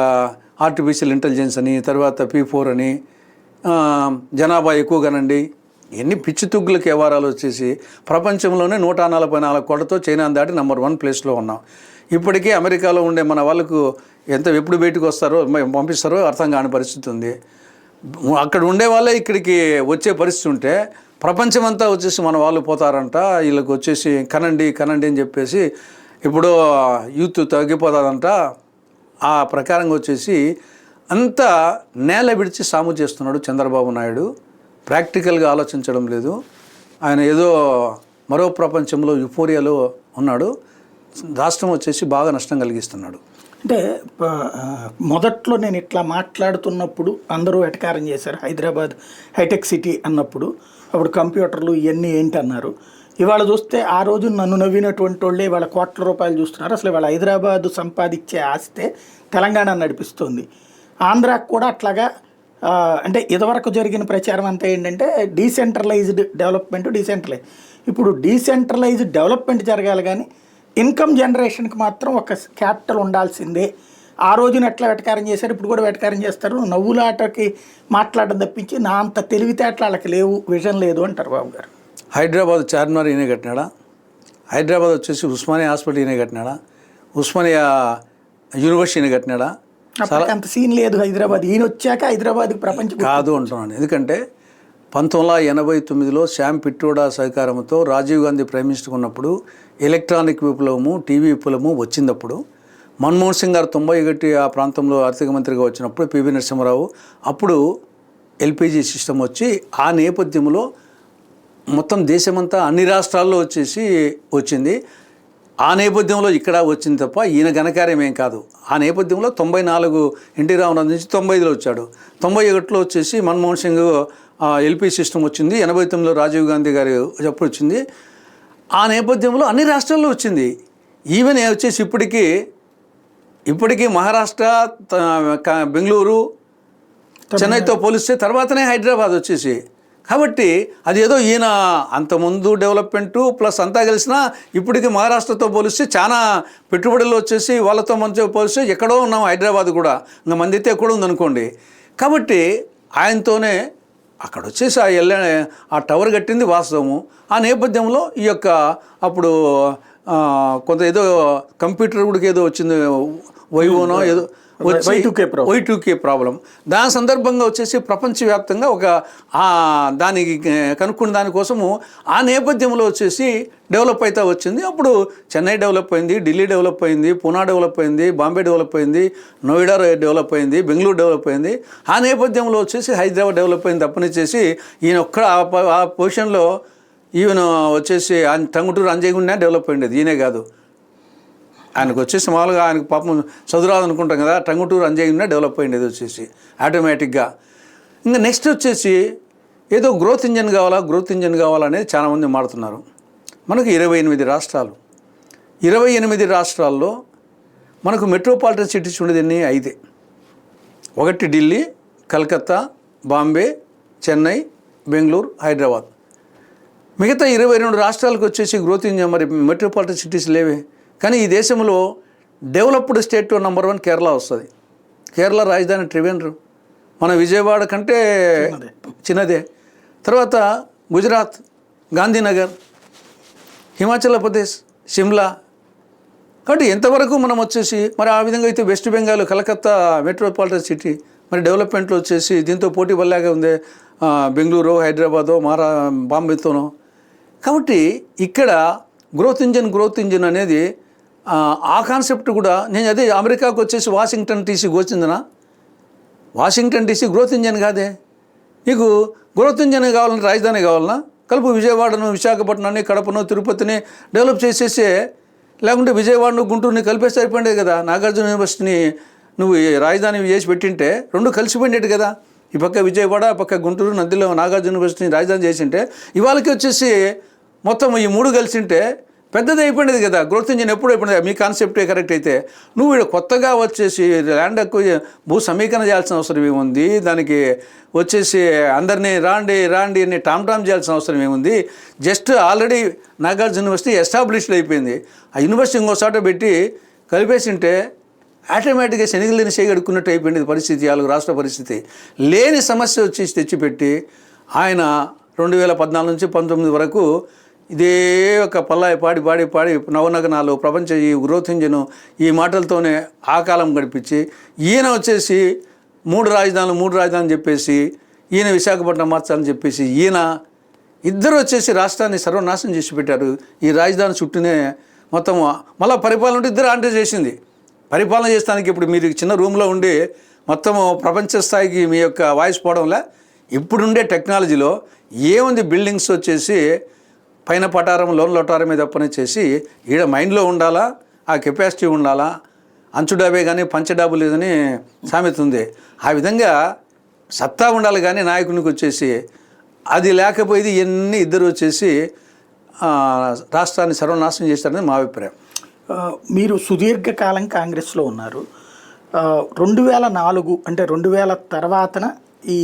ఆర్టిఫిషియల్ ఇంటెలిజెన్స్ అని, తర్వాత P4 అని, జనాభా ఎక్కువగానండి, ఎన్ని పిచ్చి తుగ్గుల వ్యవహారాలు వచ్చేసి ప్రపంచంలోనే 144 కోట్లతో చైనా దాటి నెంబర్ 1 ప్లేస్లో ఉన్నాం. ఇప్పటికే అమెరికాలో ఉండే మన వాళ్ళకు ఎప్పుడు బయటకు వస్తారో పంపిస్తారో అర్థం కాని పరిస్థితి ఉంది. అక్కడ ఉండే వాళ్ళే ఇక్కడికి వచ్చే పరిస్థితి ఉంటే ప్రపంచమంతా వచ్చేసి మన వాళ్ళు పోతారంట, వీళ్ళకి వచ్చేసి కనండి అని చెప్పేసి ఇప్పుడు యూత్ తగ్గిపోతుందంట. ఆ ప్రకారంగా వచ్చేసి అంతా నేల విడిచి సాము చేస్తున్నాడు చంద్రబాబు నాయుడు. ప్రాక్టికల్గా ఆలోచించడం లేదు. ఆయన ఏదో మరో ప్రపంచంలో యుఫోరియాలో ఉన్నాడు. రాష్ట్రం వచ్చేసి బాగా నష్టం కలిగిస్తున్నాడు. అంటే మొదట్లో నేను ఇట్లా మాట్లాడుతున్నప్పుడు అందరూ ఎటకారం చేశారు, హైదరాబాద్ హైటెక్ సిటీ అన్నప్పుడు. అప్పుడు కంప్యూటర్లు ఇవన్నీ ఏంటి అన్నారు. ఇవాళ చూస్తే ఆ రోజు నన్ను నవ్వినటువంటి వాళ్ళే ఇవాళ కోట్ల రూపాయలు చూస్తున్నారు. అసలు ఇవాళ హైదరాబాద్ సంపాదించే ఆస్తే తెలంగాణ నడిపిస్తుంది. ఆంధ్రాకు కూడా అట్లాగా అంటే ఇదివరకు జరిగిన ప్రచారం అంతా ఏంటంటే డీసెంట్రలైజ్డ్ డెవలప్మెంట్. ఇప్పుడు డీసెంట్రలైజ్డ్ డెవలప్మెంట్ జరగాలి కానీ ఇన్కమ్ జనరేషన్కి మాత్రం ఒక క్యాపిటల్ ఉండాల్సిందే. ఆ రోజున ఎట్లా వెటకారం చేశారు, ఇప్పుడు కూడా వెటకారం చేస్తారు. నవ్వులాటకి మాట్లాడడం తప్పించి నా అంత తెలివితేటలు వాళ్ళకి లేవు, విజన్ లేదు అంటారు బాబు గారు. హైదరాబాద్ చార్మినార్ ఈయనే కట్టినాడా? హైదరాబాద్ వచ్చేసి ఉస్మానియా హాస్పిటల్ ఈయనే కట్టినాడా? ఉస్మానియా యూనివర్సిటీ ఈయన కట్టినాడా? అంత సీన్ లేదు. హైదరాబాద్ ఈయన వచ్చాక హైదరాబాద్కి ప్రపంచం కాదు అంటున్నాను. ఎందుకంటే 1989లో శ్యామ్ పిట్రోడా సహకారంతో రాజీవ్ గాంధీ ప్రైమ్ మినిస్టర్ ఉన్నప్పుడు ఎలక్ట్రానిక్ విప్లవము, టీవీ విప్లవము వచ్చినప్పుడు మన్మోహన్ సింగ్ గారు 91 ఆ ప్రాంతంలో ఆర్థిక మంత్రిగా వచ్చినప్పుడు పివి నరసింహారావు అప్పుడు ఎల్పిజి సిస్టమ్ వచ్చి ఆ నేపథ్యంలో మొత్తం దేశమంతా అన్ని రాష్ట్రాల్లో వచ్చింది. ఆ నేపథ్యంలో ఇక్కడ వచ్చింది తప్ప ఈయన ఘనకార్యం ఏం కాదు. ఆ నేపథ్యంలో 94 ఎన్టీ రామారావు నుంచి 95లో వచ్చాడు. 91లో వచ్చేసి మన్మోహన్ సింగ్ ఎల్పీ సిస్టమ్ వచ్చింది. 89లో రాజీవ్ గాంధీ గారి అప్పుడు వచ్చింది. ఆ నేపథ్యంలో అన్ని రాష్ట్రాల్లో వచ్చింది. ఈవెన్ వచ్చేసి ఇప్పటికీ మహారాష్ట్ర, బెంగళూరు, చెన్నైతో పోలిస్తే తర్వాతనే హైదరాబాద్ వచ్చేసి. కాబట్టి అది ఏదో ఈయన అంతకుముందు డెవలప్మెంటు ప్లస్ అంతా కలిసినా ఇప్పటికీ మహారాష్ట్రతో పోలిస్తే చాలా పెట్టుబడులు వచ్చేసి వాళ్ళతో మంచిగా పోలిస్తే ఎక్కడో ఉన్నాం. హైదరాబాద్ కూడా ఇంకా మంది అయితే ఎక్కడో ఉందనుకోండి. కాబట్టి ఆయనతోనే అక్కడ వచ్చేసి ఆ టవర్ కట్టింది వాస్తవము. ఆ నేపథ్యంలో ఈ యొక్క అప్పుడు కొంత ఏదో కంప్యూటర్ కూడా ఏదో వచ్చింది, వైవోనో ఏదో Y2K ప్రాబ్లం. దాని సందర్భంగా వచ్చేసి ప్రపంచవ్యాప్తంగా దానికి కనుక్కున్న దానికోసము ఆ నేపథ్యంలో వచ్చేసి డెవలప్ అవుతా వచ్చింది. అప్పుడు చెన్నై డెవలప్ అయింది, ఢిల్లీ డెవలప్ అయింది, పూనా డెవలప్ అయింది, బాంబే డెవలప్ అయింది, నోయిడా డెవలప్ అయింది, బెంగళూరు డెవలప్ అయింది. ఆ నేపథ్యంలో వచ్చేసి హైదరాబాద్ డెవలప్ అయింది. తప్పనిచ్చేసి ఈయన ఆ పొజిషన్లో ఈవెన్ వచ్చేసి టంగుటూరు అంజయ్యగుండా డెవలప్ అయ్యింది, ఈయనే కాదు. ఆయనకు వచ్చేసి మామూలుగా ఆయనకు పాపం చదువురాదు అనుకుంటాం కదా, టంగుటూరు అంజయ్యగుండా డెవలప్ అయ్యింది వచ్చేసి ఆటోమేటిక్గా. ఇంకా నెక్స్ట్ వచ్చేసి ఏదో గ్రోత్ ఇంజన్ కావాలనేది చాలామంది మాడుతున్నారు. మనకు 28 రాష్ట్రాలు. 28 రాష్ట్రాల్లో మనకు మెట్రోపాలిటన్ సిటీస్ ఉండేది ఎన్ని? 5. ఒకటి ఢిల్లీ, కలకత్తా, బాంబే, చెన్నై, బెంగళూరు, హైదరాబాద్. మిగతా 22 రాష్ట్రాలకు వచ్చేసి గ్రోత్ ఇంజన్ మరి మెట్రోపాలిటన్ సిటీస్ లేవే. కానీ ఈ దేశంలో డెవలప్డ్ స్టేట్లో నెంబర్ 1 కేరళ వస్తుంది. కేరళ రాజధాని ట్రివేండ్రం, మన విజయవాడ కంటే చిన్నదే. తర్వాత గుజరాత్, గాంధీనగర్, హిమాచల్ ప్రదేశ్, సిమ్లా. కాబట్టి ఎంతవరకు మనం వచ్చేసి మరి ఆ విధంగా అయితే west Bengal, Calcutta metropolitan city మరి డెవలప్మెంట్లో వచ్చేసి దీంతో పోటీ పడలేగా ఉంది బెంగళూరు, హైదరాబాదు, బాంబేతోనో. కాబట్టి ఇక్కడ గ్రోత్ ఇంజిన్ అనేది ఆ కాన్సెప్ట్ కూడా నేను అదే అమెరికాకు వచ్చేసి వాషింగ్టన్ డీసీ వచ్చిందనా? వాషింగ్టన్ డీసీ గ్రోత్ ఇంజిన్ కాదే. నీకు గ్రోత్ ఇంజిన్ కావాలంటే రాజధాని కావాలన్నా కలుపు విజయవాడను, విశాఖపట్నాన్ని, కడపను, తిరుపతిని డెవలప్ చేసేసే. లేకుంటే విజయవాడను, గుంటూరుని కలిపేసి సరిపోయింది కదా. నాగార్జున యూనివర్సిటీని నువ్వు రాజధాని చేసి పెట్టింటే 2 కలిసిపోయిండేది కదా. ఈ పక్క విజయవాడ, ఆ పక్క గుంటూరు, నదిలో నాగార్జున యూనివర్సిటీని రాజధాని చేసింటే ఇవాళకి వచ్చేసి మొత్తం ఈ 3 కలిసింటే పెద్దది అయిపోయింది కదా. గ్రోత్ ఇంజిన్ ఎప్పుడు అయిపోయింది? మీ కాన్సెప్టే కరెక్ట్ అయితే నువ్వు ఇక్కడ కొత్తగా వచ్చేసి ల్యాండ్కు భూ సమీకరణ చేయాల్సిన అవసరం ఏముంది? దానికి వచ్చేసి అందరినీ రాండి అని టామ్ చేయాల్సిన అవసరం ఏముంది? Just already Nagarjuna university established అయిపోయింది. ఆ యూనివర్సిటీ ఇంకోసాట పెట్టి కలిపేసింటే ఆటోమేటిక్గా శనిగిలిని చేయగడుకున్నట్టు అయిపోయింది పరిస్థితి. 4 రాష్ట్ర పరిస్థితి లేని సమస్య వచ్చేసి తెచ్చిపెట్టి ఆయన 2014 నుంచి 19 వరకు ఇదే ఒక పల్లాయి పాడి నవనగనాలు ప్రపంచ ఈ గ్రోత్ ఇంజను ఈ మాటలతోనే ఆ కాలం గడిపించి ఈయన వచ్చేసి 3 రాజధానులు చెప్పేసి ఈయన విశాఖపట్నం మార్చాలని చెప్పేసి ఈయన ఇద్దరు వచ్చేసి రాష్ట్రాన్ని సర్వనాశనం చేసి పెట్టారు. ఈ రాజధాని చుట్టూనే మొత్తం మళ్ళీ పరిపాలన ఇద్దరు అంటే చేసింది. పరిపాలన చేస్తానికి ఇప్పుడు మీరు చిన్న రూమ్లో ఉండి మొత్తము ప్రపంచ స్థాయికి మీ యొక్క వాయిస్ పోవడంలా ఇప్పుడుండే టెక్నాలజీలో ఏముంది? బిల్డింగ్స్ వచ్చేసి పైన పటారం, లోన్ లొటారం మీద చేసి ఈడ మైండ్లో ఉండాలా, ఆ కెపాసిటీ ఉండాలా. అంచు డాబే కానీ పంచ డాబు లేదని సామెత ఉంది. ఆ విధంగా సత్తా ఉండాలి కానీ నాయకునికి వచ్చేసి అది లేకపోయేది. ఇవన్నీ ఇద్దరు వచ్చేసి రాష్ట్రాన్ని సర్వనాశనం చేస్తారని మా అభిప్రాయం. మీరు సుదీర్ఘకాలం కాంగ్రెస్లో ఉన్నారు. 2004 అంటే 2000 తర్వాతన ఈ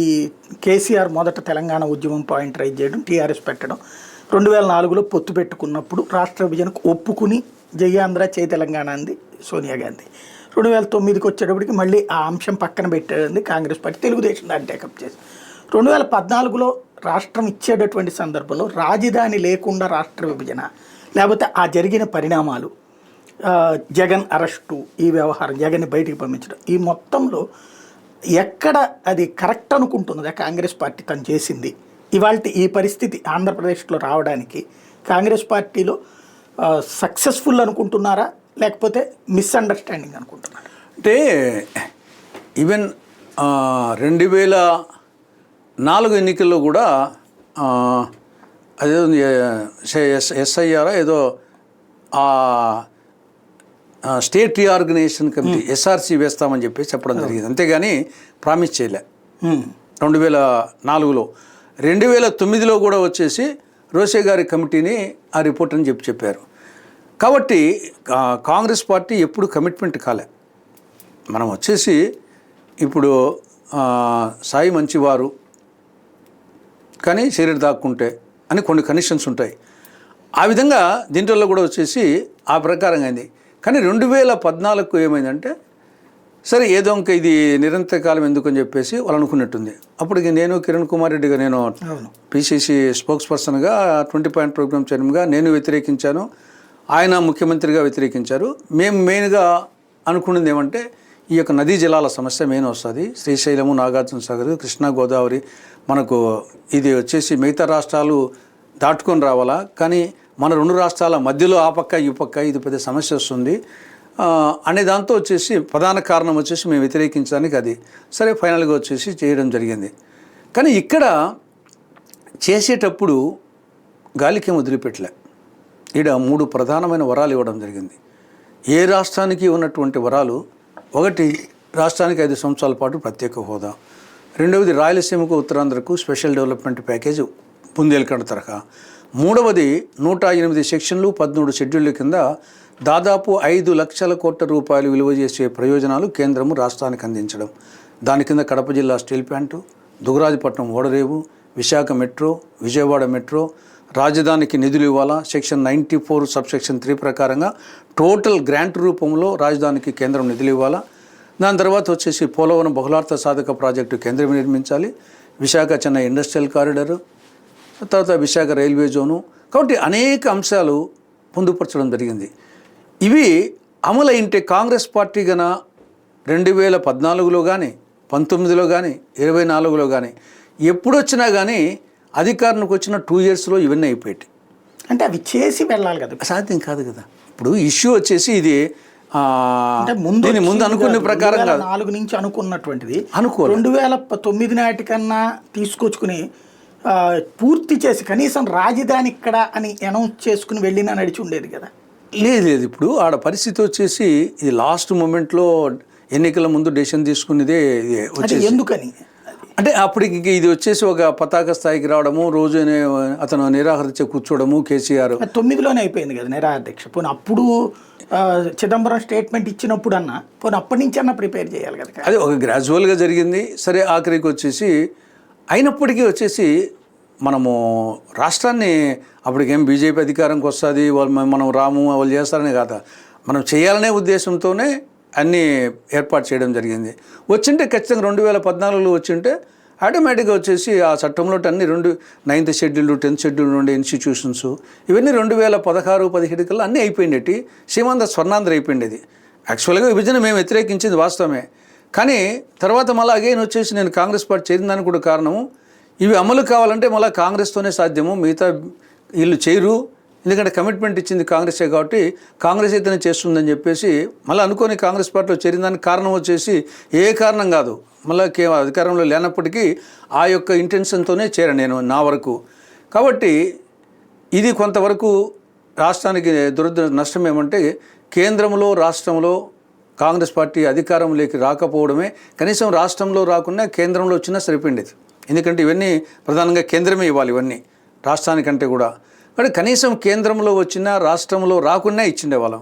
కేసీఆర్ మొదట తెలంగాణ ఉద్యమం పాయింట్ రైజ్ చేయడం, టీఆర్ఎస్ పెట్టడం, 2004లో పొత్తు పెట్టుకున్నప్పుడు రాష్ట్ర విభజనకు ఒప్పుకుని జయాంధ్ర జై తెలంగాణ అంది సోనియా గాంధీ. 2009కి వచ్చేటప్పటికి మళ్ళీ ఆ అంశం పక్కన పెట్టేది కాంగ్రెస్ పార్టీ, తెలుగుదేశం దాన్ని టేకప్ చేసి 2014లో రాష్ట్రం ఇచ్చేటటువంటి సందర్భంలో రాజధాని లేకుండా రాష్ట్ర విభజన, లేకపోతే ఆ జరిగిన పరిణామాలు, జగన్ అరెస్టు, ఈ వ్యవహారం, జగన్ని బయటికి పంపించడం, ఈ మొత్తంలో ఎక్కడ అది కరెక్ట్ అనుకుంటున్నదా కాంగ్రెస్ పార్టీ తను చేసింది? ఇవాళ ఈ పరిస్థితి ఆంధ్రప్రదేశ్లో రావడానికి కాంగ్రెస్ పార్టీలో సక్సెస్ఫుల్ అనుకుంటున్నారా, లేకపోతే మిస్అండర్స్టాండింగ్ అనుకుంటున్నారా? అంటే ఈవెన్ 2004 ఎన్నికల్లో కూడా అదేదో ఎస్ఐఆర్ ఏదో స్టేట్ రీఆర్గనైజేషన్ కమిటీ ఎస్ఆర్సీ వేస్తామని చెప్పి చెప్పడం జరిగింది, అంతేగాని ప్రామిస్ చేయలే 2004లో. 2009లో కూడా వచ్చేసి రోసే గారి కమిటీని ఆ రిపోర్ట్ అని చెప్పారు. కాబట్టి కాంగ్రెస్ పార్టీ ఎప్పుడు కమిట్మెంట్ కాలే. మనం వచ్చేసి ఇప్పుడు సాయి మంచివారు కానీ శరీరం దాక్కుంటే అని కొన్ని కండిషన్స్ ఉంటాయి. ఆ విధంగా దీంట్లో కూడా వచ్చేసి ఆ ప్రకారంగా అయింది. కానీ 2014 ఏమైందంటే సరే ఏదో ఇంకా ఇది నిరంతర కాలం ఎందుకని చెప్పేసి వాళ్ళు అనుకున్నట్టుంది. అప్పటికి నేను కిరణ్ కుమార్ రెడ్డిగా, నేను పిసిసి స్పోక్స్ పర్సన్గా, 20 పాయింట్ ప్రోగ్రామ్ చైర్మన్గా నేను వ్యతిరేకించాను, ఆయన ముఖ్యమంత్రిగా వ్యతిరేకించారు. మేము మెయిన్గా అనుకున్నది ఏమంటే ఈ యొక్క నదీ జలాల సమస్య మెయిన్ వస్తుంది. శ్రీశైలము, నాగార్జున సాగర్, కృష్ణా, గోదావరి మనకు ఇది వచ్చేసి మిగతా రాష్ట్రాలు దాటుకొని రావాలా, కానీ మన 2 రాష్ట్రాల మధ్యలో ఆ పక్క ఈ పక్క ఇది పెద్ద సమస్య వస్తుంది అనే దాంతో వచ్చేసి ప్రధాన కారణం వచ్చేసి మేము వ్యతిరేకించడానికి అది. సరే ఫైనల్గా వచ్చేసి చేయడం జరిగింది. కానీ ఇక్కడ చేసేటప్పుడు గాలికేం వదిలిపెట్టలే. ఈడ 3 ప్రధానమైన వరాలు ఇవ్వడం జరిగింది. ఏ రాష్ట్రానికి ఉన్నటువంటి వరాలు, ఒకటి రాష్ట్రానికి 5 సంవత్సరాల పాటు ప్రత్యేక హోదా, రెండవది రాయలసీమకు ఉత్తరాంధ్రకు స్పెషల్ డెవలప్మెంట్ ప్యాకేజ్ బుందేల్ఖండ్ తరహా, మూడవది 108 సెక్షన్లు 13 షెడ్యూళ్ల కింద దాదాపు 5 లక్షల కోట్ల రూపాయలు విలువ చేసే ప్రయోజనాలు కేంద్రము రాష్ట్రానికి అందించడం. దాని కింద కడప జిల్లా స్టీల్ ప్లాంటు, దుగరాజపట్నం ఓడరేవు, విశాఖ మెట్రో, విజయవాడ మెట్రో, రాజధానికి నిధులు ఇవ్వాలా, సెక్షన్ 94 సబ్సెక్షన్ 3 ప్రకారంగా టోటల్ గ్రాంట్ రూపంలో రాజధానికి కేంద్రం నిధులు ఇవ్వాలా. దాని తర్వాత వచ్చేసి పోలవరం బహుళార్థ సాధక ప్రాజెక్టు కేంద్రం నిర్మించాలి, విశాఖ చెన్నై ఇండస్ట్రియల్ కారిడారు, తర్వాత విశాఖ రైల్వే జోను. కాబట్టి అనేక అంశాలు పొందుపరచడం జరిగింది. ఇవి అమలైంటే కాంగ్రెస్ పార్టీ గన 2014లో కానీ 19లో కానీ 24లో కానీ ఎప్పుడొచ్చినా కానీ అధికారానికి వచ్చిన 2 yearsలో ఇవన్నీ అయిపోయాయి. అంటే అవి చేసి వెళ్ళాలి కదా, సాధ్యం కాదు కదా. ఇప్పుడు ఇష్యూ వచ్చేసి ఇది ముందు అనుకునే ప్రకారం 2004 నుంచి అనుకున్నటువంటిది 2009 నాటికన్నా తీసుకొచ్చుకుని పూర్తి చేసి కనీసం రాజధాని ఇక్కడ అని అనౌన్స్ చేసుకుని వెళ్ళినా నడిచి ఉండేది కదా. లేదు, ఇప్పుడు ఆడ పరిస్థితి వచ్చేసి ఇది లాస్ట్ మూమెంట్లో ఎన్నికల ముందు డెసిషన్ తీసుకునేదే వచ్చేసి. ఎందుకని అంటే అప్పటికి ఇది వచ్చేసి ఒక పతాక స్థాయికి రావడము, రోజు అతను నిరాహారదీక్ష కూర్చోవడము, కేసీఆర్ 9లోనే అయిపోయింది కదా నిరాహారదీక్ష. పోనీ అప్పుడు చిదంబరం స్టేట్మెంట్ ఇచ్చినప్పుడు అన్నా పోనీ అప్పటి నుంచి అన్నా ప్రిపేర్ చేయాలి కదా. అది ఒక గ్రాడ్యువల్గా జరిగింది. సరే ఆఖరికి వచ్చేసి అయినప్పటికీ వచ్చేసి మనము రాష్ట్రాన్ని అప్పటికేం బీజేపీ అధికారంకి వస్తుంది, మనం రాము వాళ్ళు చేస్తారనే కాదు, మనం చేయాలనే ఉద్దేశంతోనే అన్నీ ఏర్పాటు చేయడం జరిగింది. వచ్చింటే ఖచ్చితంగా 2014లో వచ్చింటే ఆటోమేటిక్గా వచ్చేసి ఆ చట్టంలో అన్ని 9th షెడ్యూల్ 10th షెడ్యూల్ ఉండే ఇన్స్టిట్యూషన్స్ ఇవన్నీ 2016-17 కల్లా అన్నీ అయిపోయిండేటి. సీమాంధ్ర స్వర్ణాంధ్ర అయిపోయిండేది. యాక్చువల్గా విభజన మేము వ్యతిరేకించింది వాస్తవమే, కానీ తర్వాత మళ్ళీ అగైన్ వచ్చేసి నేను కాంగ్రెస్ పార్టీ చేరిందానికి కూడా కారణము ఇవి అమలు కావాలంటే మళ్ళీ కాంగ్రెస్తోనే సాధ్యము, మిగతా వీళ్ళు చేయరు, ఎందుకంటే కమిట్మెంట్ ఇచ్చింది కాంగ్రెసే కాబట్టి కాంగ్రెస్ అయితేనే చేస్తుందని చెప్పేసి మళ్ళీ అనుకోని కాంగ్రెస్ పార్టీలో చేరిందానికి కారణం వచ్చేసి ఏ కారణం కాదు, మళ్ళీ అధికారంలో లేనప్పటికీ ఆ యొక్క ఇంటెన్షన్తోనే చేరాను నేను నా వరకు. కాబట్టి ఇది కొంతవరకు రాష్ట్రానికి నష్టం ఏమంటే కేంద్రంలో రాష్ట్రంలో కాంగ్రెస్ పార్టీ అధికారంలోకి రాకపోవడమే. కనీసం రాష్ట్రంలో రాకుండా కేంద్రంలో వచ్చినా సరిపోయింది, ఎందుకంటే ఇవన్నీ ప్రధానంగా కేంద్రమే ఇవ్వాలి ఇవన్నీ రాష్ట్రానికంటే కూడా. కానీ కనీసం కేంద్రంలో వచ్చినా రాష్ట్రంలో రాకుండా ఇచ్చిండే వాళ్ళం.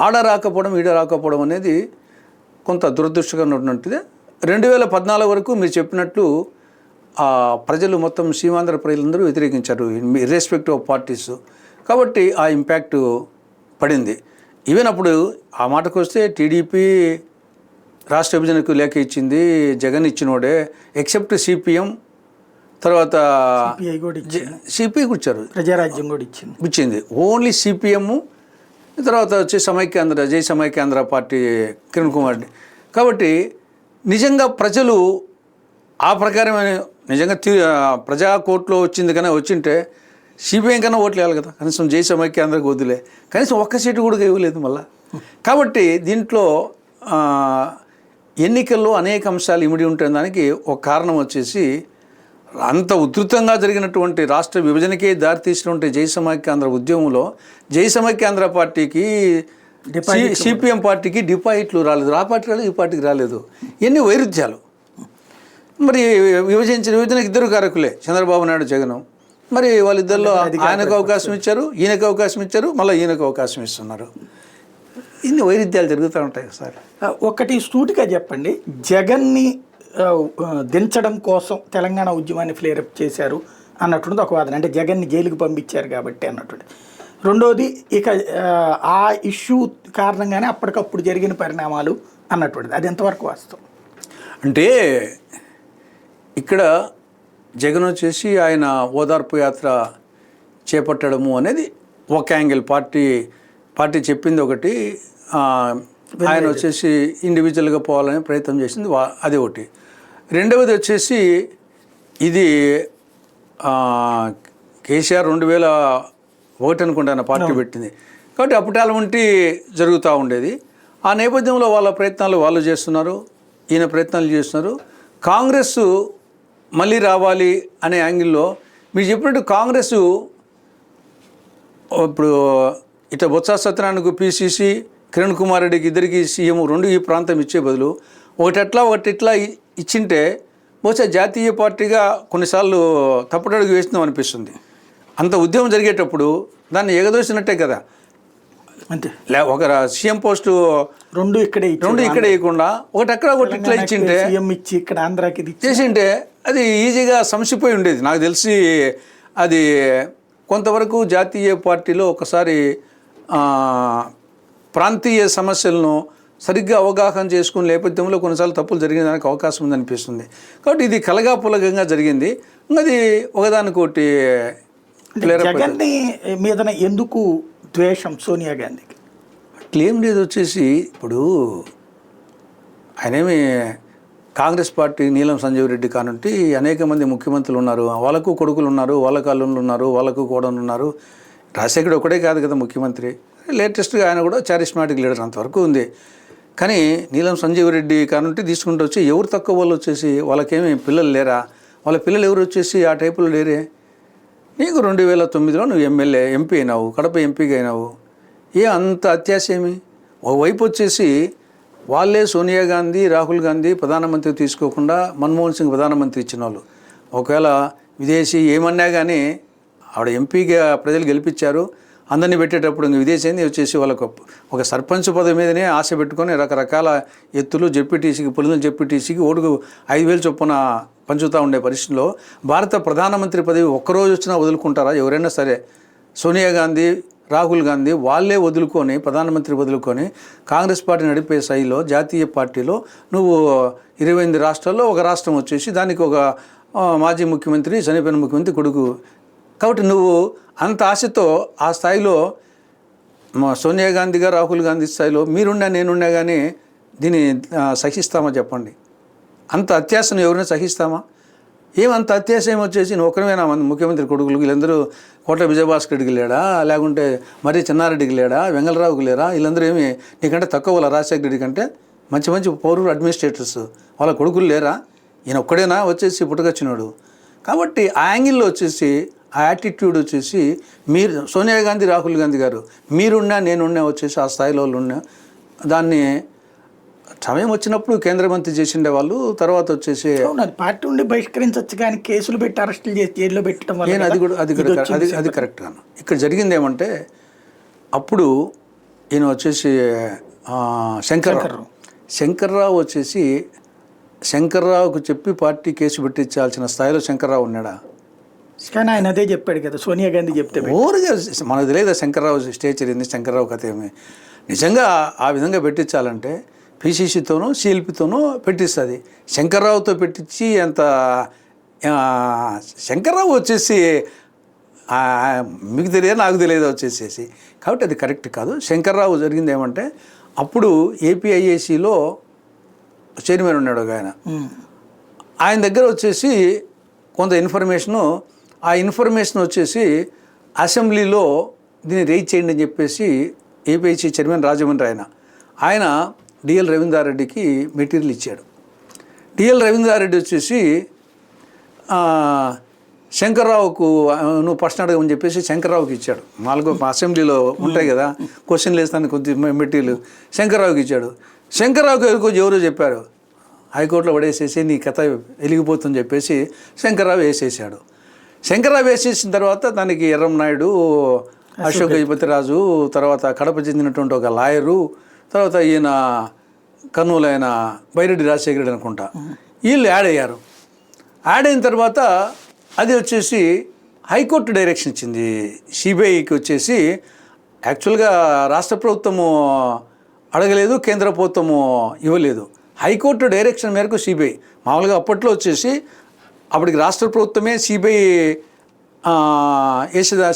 ఆడ రాకపోవడం ఈడ రాకపోవడం అనేది కొంత దురదృష్టంగా ఉన్నట్టుదే. 2014 వరకు మీరు చెప్పినట్లు ప్రజలు మొత్తం సీమాంధ్ర ప్రజలందరూ వ్యతిరేకించారు, ఇర్రెస్పెక్టివ్ ఆఫ్ పార్టీస్. కాబట్టి ఆ ఇంపాక్ట్ పడింది. ఈవెన్ అప్పుడు ఆ మాటకు వస్తే టీడీపీ రాష్ట్ర విభజనకు లేఖ ఇచ్చింది, జగన్ ఇచ్చినోడే, ఎక్సెప్ట్ సిపిఎం, తర్వాత సిపిఐ కూర్చారు, ప్రజారాజ్యం కూడా ఇచ్చింది. ఓన్లీ సిపిఎం, తర్వాత వచ్చి సమైక్యాంధ్ర, జై సమైక్యాంధ్ర పార్టీ కిరణ్ కుమార్ రెడ్డి. కాబట్టి నిజంగా ప్రజలు ఆ ప్రకారమైన నిజంగా ప్రజా కోర్టులో వచ్చింది కన్నా వచ్చింటే సిపిఐ కన్నా ఓట్లు వేయాలి కదా, కనీసం జై సమైక్యాంధ్రకు వదిలే, కనీసం ఒక్క సీటు కూడా ఇవ్వలేదు మళ్ళా. కాబట్టి దీంట్లో ఎన్నికల్లో అనేక అంశాలు ఇమిడి ఉంటే దానికి ఒక కారణం వచ్చేసి అంత ఉధృతంగా జరిగినటువంటి రాష్ట్ర విభజనకే దారితీసినటువంటి జై సమైక్యాంధ్ర ఉద్యమంలో జై సమైక్యాంధ్ర పార్టీకి సిపిఎం పార్టీకి డిపాజిట్లు రాలేదు, ఆ పార్టీ రాలేదు, ఈ పార్టీకి రాలేదు. ఎన్ని వైరుధ్యాలు. మరి విభజనకి ఇద్దరు కారకులే, చంద్రబాబు నాయుడు, జగన్. మరి వాళ్ళిద్దరిలో ఆయనకు అవకాశం ఇచ్చారు, ఈయనకు అవకాశం ఇచ్చారు, మళ్ళీ ఈయనకు అవకాశం ఇస్తున్నారు. ఇన్ని వైరుధ్యాలు జరుగుతూ ఉంటాయి సార్. ఒకటి సూటిగా చెప్పండి, జగన్ని దించడం కోసం తెలంగాణ ఉద్యమాన్ని ఫ్లేరప్ చేశారు అన్నటువంటిది ఒక వాదన, అంటే జగన్ని జైలుకి పంపించారు కాబట్టి అన్నటువంటి. రెండోది ఇక ఆ ఇష్యూ కారణంగానే అప్పటికప్పుడు జరిగిన పరిణామాలు అన్నటువంటిది, అది ఎంతవరకు వాస్తవం? అంటే ఇక్కడ జగన్ వచ్చేసి ఆయన ఓదార్పు యాత్ర చేపట్టడము అనేది ఒక యాంగిల్, పార్టీ చెప్పింది ఒకటి, ఆయన వచ్చేసి ఇండివిజువల్గా పోవాలని ప్రయత్నం చేసింది, అది ఒకటి. రెండవది వచ్చేసి ఇది కేసీఆర్ 2001 అనుకుంటాను పార్టీ పెట్టింది కాబట్టి అప్పటాల వంటి జరుగుతూ ఉండేది. ఆ నేపథ్యంలో వాళ్ళ ప్రయత్నాలు వాళ్ళు చేస్తున్నారు, ఈయన ప్రయత్నాలు చేస్తున్నారు. కాంగ్రెస్ మళ్ళీ రావాలి అనే యాంగిల్లో మీరు చెప్పినట్టు కాంగ్రెస్ ఇప్పుడు ఇట్లా బొత్స సత్యనారాయణకు పిసిసి, కిరణ్ కుమార్ రెడ్డికి ఇద్దరికి సీఎం రెండు ఈ ప్రాంతం ఇచ్చే బదులు ఒకటి ఇట్లా ఇచ్చింటే బహుశా జాతీయ పార్టీగా కొన్నిసార్లు తప్పుడడుగు వేస్తున్నాం అనిపిస్తుంది. అంత ఉద్యమం జరిగేటప్పుడు దాన్ని ఎగదోసినట్టే కదా. అంతే, ఒక సీఎం పోస్టు రెండు ఇక్కడే ఇవ్వకుండా ఒకటి అక్కడ ఒకటి ఇట్లా ఇచ్చింటే ఇక్కడ ఆంధ్రాకి చేసింటే అది ఈజీగా సమసిపోయి ఉండేది. నాకు తెలిసి అది కొంతవరకు జాతీయ పార్టీలో ఒకసారి ప్రాంతీయ సమస్యలను సరిగ్గా అవగాహన చేసుకుని నేపథ్యంలో కొన్నిసార్లు తప్పులు జరిగిన దానికి అవకాశం ఉందనిపిస్తుంది. కాబట్టి ఇది కలగాపులగంగా జరిగింది. అది ఒకదానికోటి జగన్ని మీద ఎందుకు ద్వేషం సోనియా గాంధీకి? అట్లేం లేదు. వచ్చేసి ఇప్పుడు ఆయనేమి కాంగ్రెస్ పార్టీ నీలం సంజీవ్ రెడ్డి కానుంటి అనేక మంది ముఖ్యమంత్రులు ఉన్నారు, వాళ్ళకు కొడుకులు ఉన్నారు, వాళ్ళకు అల్లుళ్ళు ఉన్నారు, వాళ్ళకు కోడలు ఉన్నారు. రాజశేఖర్ ఒకటే కాదు కదా ముఖ్యమంత్రి, లేటెస్ట్గా ఆయన కూడా చారిస్మాటిక్ లీడర్ అంతవరకు ఉంది. కానీ నీలం సంజీవ్ రెడ్డి కానుంటి తీసుకుంటూ వచ్చి ఎవరు తక్కువ వాళ్ళు వచ్చేసి వాళ్ళకేమి పిల్లలు లేరా, వాళ్ళ పిల్లలు ఎవరు వచ్చేసి ఆ టైపులో లేరే. నీకు 2009లో నువ్వు ఎంపీ అయినావు, కడప ఎంపీగా అయినావు, అంత అత్యాశ ఏమి? ఓవైపు వచ్చేసి వాళ్ళే సోనియా గాంధీ, రాహుల్ గాంధీ ప్రధానమంత్రి తీసుకోకుండా మన్మోహన్ సింగ్ ప్రధానమంత్రి ఇచ్చిన వాళ్ళు. ఒకవేళ విదేశీ ఏమన్నా కానీ ఆవిడ ఎంపీగా ప్రజలు గెలిపించారు, అందరినీ పెట్టేటప్పుడు ఇంక విదేశీ వచ్చేసి వాళ్ళకు ఒక సర్పంచ్ పదవి మీదనే ఆశ పెట్టుకొని రకరకాల ఎత్తులు జెడ్పీటీసీకి పులిందులు జెడ్పీటీసీకి ఓటుకు 5,000 చొప్పున పంచుతూ ఉండే పరిస్థితిలో భారత ప్రధానమంత్రి పదవి ఒక్కరోజు వచ్చినా వదులుకుంటారా ఎవరైనా సరే? సోనియా గాంధీ, రాహుల్ గాంధీ వాళ్ళే వదులుకొని ప్రధానమంత్రి వదులుకొని కాంగ్రెస్ పార్టీ నడిపే స్థాయిలో జాతీయ పార్టీలో నువ్వు 28 రాష్ట్రాల్లో ఒక రాష్ట్రం వచ్చేసి దానికి ఒక మాజీ ముఖ్యమంత్రి, చనిపోయిన ముఖ్యమంత్రి కొడుకు. కాబట్టి నువ్వు అంత ఆశతో ఆ స్థాయిలో సోనియా గాంధీ గారు, రాహుల్ గాంధీ స్థాయిలో మీరున్నా నేనున్నా కానీ దీన్ని సహిస్తామా చెప్పండి? అంత అత్యాశను ఎవరైనా సహిస్తామా? ఏమంత అత్యాశ ఏమొచ్చేసి నువ్వు ఒక్కరిమైనా ముఖ్యమంత్రి కొడుకులు వీళ్ళందరూ కోట్ల విజయభాస్కర్ రెడ్డికి లేడా, లేకుంటే మరీ చెన్నారెడ్డికి లేడా, వెంగళరావుకి లేరా? వీళ్ళందరూ ఏమి నీకంటే తక్కువ వాళ్ళ రాజశేఖర రెడ్డి కంటే మంచి మంచి పౌరులు అడ్మినిస్ట్రేటర్స్ వాళ్ళ కొడుకులు లేరా? ఈయన ఒక్కడేనా వచ్చేసి పుట్టుకొచ్చినాడు? కాబట్టి ఆ యాంగిల్లో వచ్చేసి ఆ యాటిట్యూడ్ వచ్చేసి మీరు సోనియా గాంధీ, రాహుల్ గాంధీ గారు మీరున్నా నేనున్నా వచ్చేసి ఆ స్థాయిలో ఉన్నా దాన్ని సమయం వచ్చినప్పుడు కేంద్ర మంత్రి చేసిండే వాళ్ళు, తర్వాత వచ్చేసి అవును, అది పార్టీ నుండి బహిష్కరించవచ్చు కానీ కేసులు పెట్టి అరెస్టులు చేసి జైల్లో పెట్టడం వల్ల నేను కదా అది ఇది వచ్చింది. అది కరెక్ట్ గాను. ఇక్కడ జరిగింది ఏమంటే అప్పుడు ఈయన వచ్చేసి శంకర్రావు వచ్చేసి శంకర్రావుకు చెప్పి పార్టీ కేసు పెట్టించాల్సిన స్థాయిలో శంకర్రావు ఉన్నాడా? కానీ ఆయన అదే చెప్పాడు కదా, సోనియా గాంధీ చెప్తే ఓరుగా మనకు తెలియదు శంకర్రావు స్టేచర్ ఏంది, శంకర్రావు కథ ఏమి. నిజంగా ఆ విధంగా పెట్టించాలంటే పిసిసితోనూ సిఎల్పితోనూ పెట్టిస్తుంది. శంకర్రావుతో పెట్టించి అంత శంకర్రావు వచ్చేసి మీకు తెలియదు నాకు తెలియదు వచ్చేసేసి, కాబట్టి అది కరెక్ట్ కాదు. శంకర్రావు జరిగింది ఏమంటే అప్పుడు ఏపీఐఏసీలో చైర్మన్ ఉన్నాడు ఒక ఆయన దగ్గర వచ్చేసి కొంత ఇన్ఫర్మేషను, ఆ ఇన్ఫర్మేషన్ వచ్చేసి అసెంబ్లీలో దీన్ని రేజ్ చేయండి అని చెప్పేసి ఏపీఐసీ చైర్మన్ రాజమండ్రి ఆయన డిఎల్ రవీంద్రారెడ్డికి మెటీరియల్ ఇచ్చాడు. డిఎల్ రవీంద్రారెడ్డి వచ్చేసి శంకర్రావుకు నువ్వు ఫస్ట్ అడగమని చెప్పేసి శంకర్రావుకి ఇచ్చాడు. అసెంబ్లీలో ఉంటాయి కదా క్వశ్చన్లు వేస్తాను కొద్ది మెటీరియల్, శంకర్రావుకి ఇచ్చాడు. శంకర్రావుకి ఎవరో చెప్పారు హైకోర్టులో పడేసేసి నీ కథ వెలిగిపోతుందని చెప్పేసి శంకర్రావు వేసేసాడు. శంకర్రావు వేసేసిన తర్వాత దానికి ఎర్రంనాయుడు, అశోక్ గజపతిరాజు, తర్వాత కడప చెందినటువంటి ఒక లాయరు, తర్వాత ఈయన కర్నూలు అయిన బైరెడ్డి రాజశేఖర రెడ్డి అనుకుంటా, వీళ్ళు యాడ్ అయ్యారు. యాడ్ అయిన తర్వాత అది వచ్చేసి హైకోర్టు డైరెక్షన్ ఇచ్చింది సిబిఐకి వచ్చేసి. యాక్చువల్గా రాష్ట్ర ప్రభుత్వము అడగలేదు, కేంద్ర ప్రభుత్వము ఇవ్వలేదు. హైకోర్టు డైరెక్షన్ మేరకు సిబిఐ మామూలుగా అప్పట్లో వచ్చేసి అప్పటికి రాష్ట్ర ప్రభుత్వమే సిబిఐ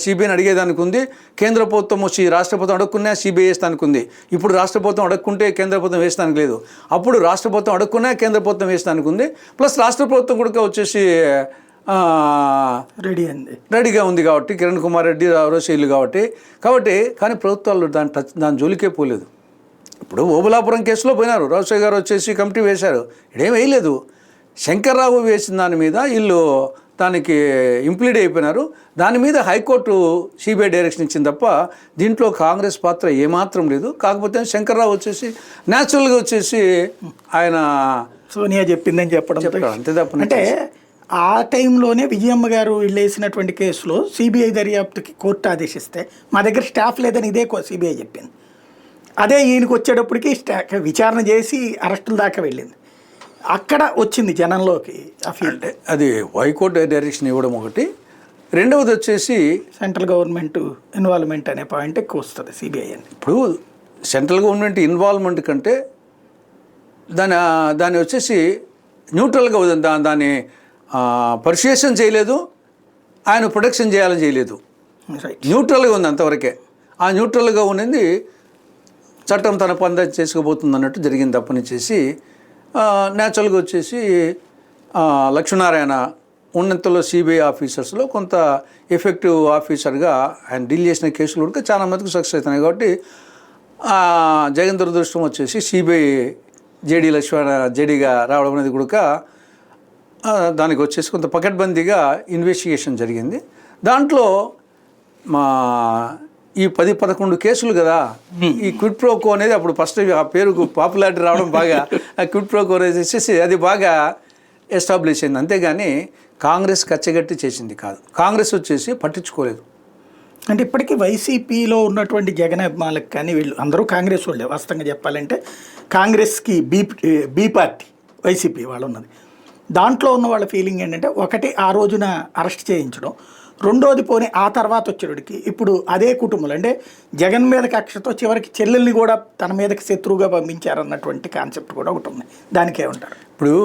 సిబిఐని అడిగేదానికి ఉంది, కేంద్ర ప్రభుత్వం వచ్చి రాష్ట్ర ప్రభుత్వం అడుక్కున్నా సిబిఐ వేస్తానికి ఉంది. ఇప్పుడు రాష్ట్ర ప్రభుత్వం అడుక్కుంటే కేంద్ర ప్రభుత్వం వేస్తానికి లేదు. అప్పుడు రాష్ట్ర ప్రభుత్వం అడుక్కున్నా కేంద్ర ప్రభుత్వం వేస్తానికి ఉంది. ప్లస్ రాష్ట్ర ప్రభుత్వం కూడా వచ్చేసి రెడీగా ఉంది కాబట్టి కిరణ్ కుమార్ రెడ్డి రోషేలు కాబట్టి కానీ ప్రభుత్వాలు దాని జోలికే పోలేదు. ఇప్పుడు ఓబులాపురం కేసులో పోయినారు, రాజశేఖర్ గారు వచ్చేసి కమిటీ వేశారు, ఇదేం వేయలేదు. శంకర్రావు వేసిన దాని మీద వీళ్ళు దానికి ఇంప్లీడ్ అయిపోయినారు. దాని మీద హైకోర్టు సిబిఐ డైరెక్షన్ ఇచ్చింది తప్ప దీంట్లో కాంగ్రెస్ పాత్ర ఏమాత్రం లేదు. కాకపోతే శంకర్రావు వచ్చేసి న్యాచురల్గా వచ్చేసి ఆయన సోనియా చెప్పిందని చెప్పడం అంతే తప్ప అంటే ఆ టైంలోనే విజయమ్మ గారు వేసినటువంటి కేసులో సిబిఐ దర్యాప్తుకి కోర్టు ఆదేశిస్తే మా దగ్గర స్టాఫ్ లేదని ఇదే సిబిఐ చెప్పింది. అదే ఈయనకి వచ్చేటప్పటికి విచారణ చేసి అరెస్టుల దాకా వెళ్ళింది. అక్కడ వచ్చింది జనంలోకి ఆ ఫీల్డ్. అది హైకోర్టు డైరెక్షన్ ఇవ్వడం ఒకటి, రెండవది వచ్చేసి సెంట్రల్ గవర్నమెంట్ ఇన్వాల్వ్మెంట్ అనే పాయింట్ ఎక్కువ వస్తుంది సిబిఐ అని. ఇప్పుడు సెంట్రల్ గవర్నమెంట్ ఇన్వాల్వ్మెంట్ కంటే దాన్ని వచ్చేసి న్యూట్రల్గా దాన్ని పర్సుయేషన్ చేయలేదు, ఆయన ప్రొటెక్షన్ చేయాలని చేయలేదు, న్యూట్రల్గా ఉంది అంతవరకే. ఆ న్యూట్రల్గా ఉన్నది చట్టం తన పని చేసుకోబోతుంది అన్నట్టు జరిగింది తప్పనిచ్చేసి న్యాచురల్గా వచ్చేసి లక్ష్మీనారాయణ ఉన్నంతలో సిబిఐ ఆఫీసర్స్లో కొంత ఎఫెక్టివ్ ఆఫీసర్గా ఆయన డీల్ చేసిన కేసులు కూడా చాలా మందికి సక్సెస్ అవుతున్నాయి. కాబట్టి జగన్ దురదృష్టం వచ్చేసి సిబిఐ జేడీగా రావడం అనేది కూడా దానికి వచ్చేసి కొంత పకడ్బందీగా ఇన్వెస్టిగేషన్ జరిగింది. దాంట్లో మా ఈ 10-11 కేసులు కదా, ఈ క్విడ్ ప్రోకో అనేది అప్పుడు ఫస్ట్ ఆ పేరుకు పాపులారిటీ రావడం బాగా క్విడ్ ప్రోకో వచ్చేసి అది బాగా ఎస్టాబ్లిష్ అయింది. అంతేగాని కాంగ్రెస్ కచ్చగట్టి చేసింది కాదు, కాంగ్రెస్ వచ్చేసి పట్టించుకోలేదు. అంటే ఇప్పటికీ వైసీపీలో ఉన్నటువంటి జగన్ అభిమానులకు కానీ వీళ్ళు అందరూ కాంగ్రెస్ వాళ్ళే. వాస్తవంగా చెప్పాలంటే కాంగ్రెస్కి బీ పార్టీ వైసీపీ వాళ్ళు ఉన్నది. దాంట్లో ఉన్న వాళ్ళ ఫీలింగ్ ఏంటంటే ఒకటి ఆ రోజున అరెస్ట్ చేయించడం, రెండోది పోనీ ఆ తర్వాత వచ్చేటికి ఇప్పుడు అదే కుటుంబాలు అంటే జగన్ మీద కక్షతో చివరికి చెల్లెల్ని కూడా తన మీదకి శత్రువుగా పంపించారన్నటువంటి కాన్సెప్ట్ కూడా ఒకటి ఉంది. దానికే ఉంటారు. ఇప్పుడు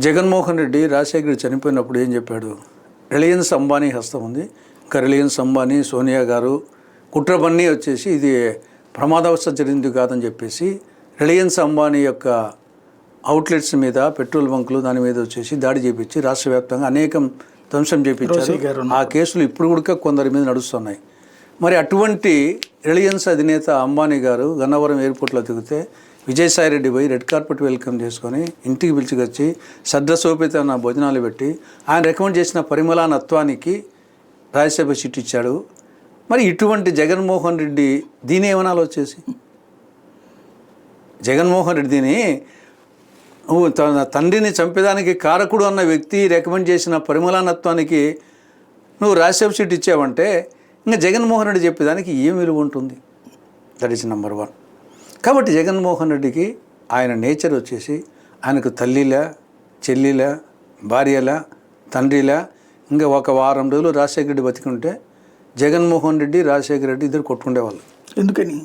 జగన్మోహన్ రెడ్డి రాజశేఖర్ చనిపోయినప్పుడు ఏం చెప్పాడు? రిలయన్స్ అంబానీ హస్తం ఉంది, ఇంకా రిలయన్స్ అంబానీ సోనియా గారు కుట్రబన్నీ వచ్చేసి ఇది ప్రమాదవశాత్తు జరిగింది కాదని చెప్పేసి రిలయన్స్ అంబానీ యొక్క అవుట్లెట్స్ మీద పెట్రోల్ బంకులు దాని మీద వచ్చేసి దాడి చేపించి రాష్ట్ర వ్యాప్తంగా అనేకం ధ్వంసం చేయించారు. ఆ కేసులు ఇప్పుడు కూడా కొందరి మీద నడుస్తున్నాయి. మరి అటువంటి రిలయన్స్ అధినేత అంబానీ గారు గన్నవరం ఎయిర్పోర్ట్లో దిగితే విజయసాయిరెడ్డి పోయి రెడ్ కార్పెట్ వెల్కమ్ చేసుకొని ఇంటికి పిలిచికొచ్చి సద్రసోపేతమైన భోజనాలు పెట్టి ఆయన రికమెండ్ చేసిన పరిమళానత్వానికి రాజ్యసభ సీట్ ఇచ్చాడు. మరి ఇటువంటి జగన్మోహన్ రెడ్డి దీని ఏమనాలో వచ్చేసి జగన్మోహన్ రెడ్డిని నువ్వు తన తండ్రిని చంపేదానికి కారకుడు అన్న వ్యక్తి రికమెండ్ చేసిన పరిమళనత్వానికి నువ్వు రాజ్యసభ సీట్ ఇచ్చావంటే ఇంకా జగన్మోహన్ రెడ్డి చెప్పేదానికి ఏం విలువ ఉంటుంది? That is number 1. కాబట్టి జగన్మోహన్ రెడ్డికి ఆయన నేచర్ వచ్చేసి ఆయనకు తల్లిలా, చెల్లిలా, భార్యలా, తండ్రిలా, ఇంకా ఒక వారం రోజులు రాజశేఖర రెడ్డి బతికుంటే జగన్మోహన్ రెడ్డి, రాజశేఖర రెడ్డి ఇద్దరు కొట్టుకుండేవాళ్ళు. ఎందుకని?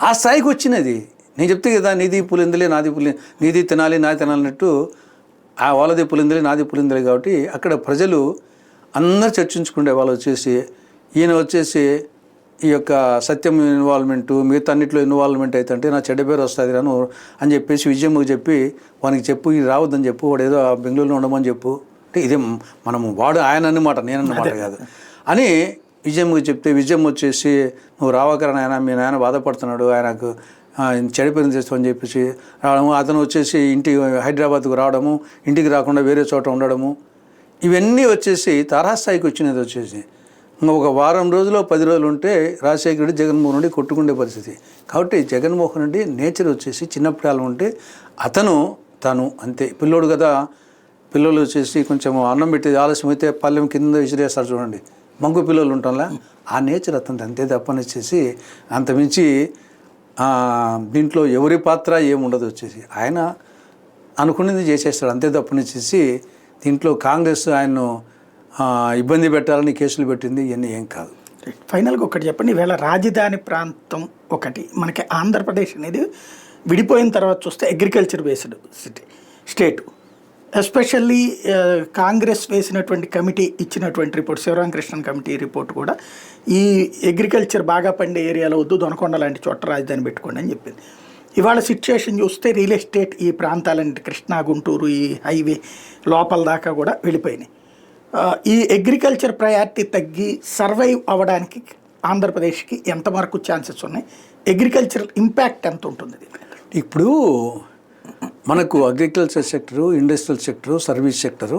ఆ స్థాయికి వచ్చినది. నేను చెప్తే కదా, నీది పులిందలే నాది నీది తినాలి నాది తినాలన్నట్టు ఆ వాళ్ళది పులిందలే నాది పులిందలే. కాబట్టి అక్కడ ప్రజలు అందరూ చర్చించుకునే వాళ్ళు వచ్చేసి ఈయన వచ్చేసి ఈ యొక్క సత్యం ఇన్వాల్వ్మెంటు మిగతా అన్నింటిలో ఇన్వాల్వ్మెంట్ అయితే నా చెడ్డ పేరు వస్తుంది రాను అని చెప్పేసి విజయమ్మకి చెప్పి వానికి చెప్పు ఇది రావద్దని చెప్పు, వాడు ఏదో బెంగళూరులో ఉండమని చెప్పు అంటే ఇదే మనము వాడు ఆయన అన్నమాట నేనన్నమాట కాదు అని విజయమ్మకి చెప్తే విజయమ్మ వచ్చేసి నువ్వు రావకరా నాయన, మీ నాయన బాధపడుతున్నాడు, ఆయనకు చెడిపోయిన చేస్తామని చెప్పేసి రావడము, అతను వచ్చేసి హైదరాబాద్కు రావడము, ఇంటికి రాకుండా వేరే చోట ఉండడము, ఇవన్నీ వచ్చేసి తారాస్థాయికి వచ్చినది. వచ్చేసి ఒక వారం రోజులు 10 రోజులు ఉంటే రాజశేఖర రెడ్డి జగన్మోహన్ రెడ్డి కొట్టుకుండే పరిస్థితి. కాబట్టి జగన్మోహన్ రెడ్డి నేచర్ వచ్చేసి చిన్నప్పుడు ఉంటే తను అంతే పిల్లోడు కదా, పిల్లలు వచ్చేసి కొంచెం అన్నం పెట్టి ఆలస్యం అయితే పల్లెం కింద విసిరేస్తారు చూడండి, మంగు పిల్లలు ఉంటాంలా, ఆ నేచర్ అతను అంతే తప్పనిచ్చేసి అంతమించి దీంట్లో ఎవరి పాత్ర ఏముండదు. వచ్చేసి ఆయన అనుకున్నది చేసేస్తాడు అంతే తప్పనిచ్చేసి దీంట్లో కాంగ్రెస్ ఆయన్ను ఇబ్బంది పెట్టాలని కేసులు పెట్టింది, ఇవన్నీ ఏం కాదు. ఫైనల్గా ఒకటి చెప్పండి, ఈవేళ రాజధాని ప్రాంతం ఒకటి మనకి ఆంధ్రప్రదేశ్ అనేది విడిపోయిన తర్వాత చూస్తే agriculture based state. Especially Congress వేసినటువంటి కమిటీ ఇచ్చినటువంటి రిపోర్ట్, శివరామకృష్ణన్ కమిటీ రిపోర్ట్ కూడా ఈ అగ్రికల్చర్ బాగా పండే ఏరియాలో వద్దు, దొనకొండ లాంటి చోట రాజధాని పెట్టుకోండి అని చెప్పింది. ఇవాళ సిచ్యుయేషన్ చూస్తే రియల్ ఎస్టేట్ ఈ ప్రాంతాలంటే కృష్ణా, గుంటూరు, ఈ హైవే లోపల దాకా కూడా వెళ్ళిపోయినాయి. ఈ అగ్రికల్చర్ ప్రయారిటీ తగ్గి సర్వైవ్ అవ్వడానికి ఆంధ్రప్రదేశ్కి ఎంతవరకు ఛాన్సెస్ ఉన్నాయి? అగ్రికల్చర్ ఇంపాక్ట్ ఎంత ఉంటుంది? ఇప్పుడు మనకు agriculture sector, industrial sector, service sector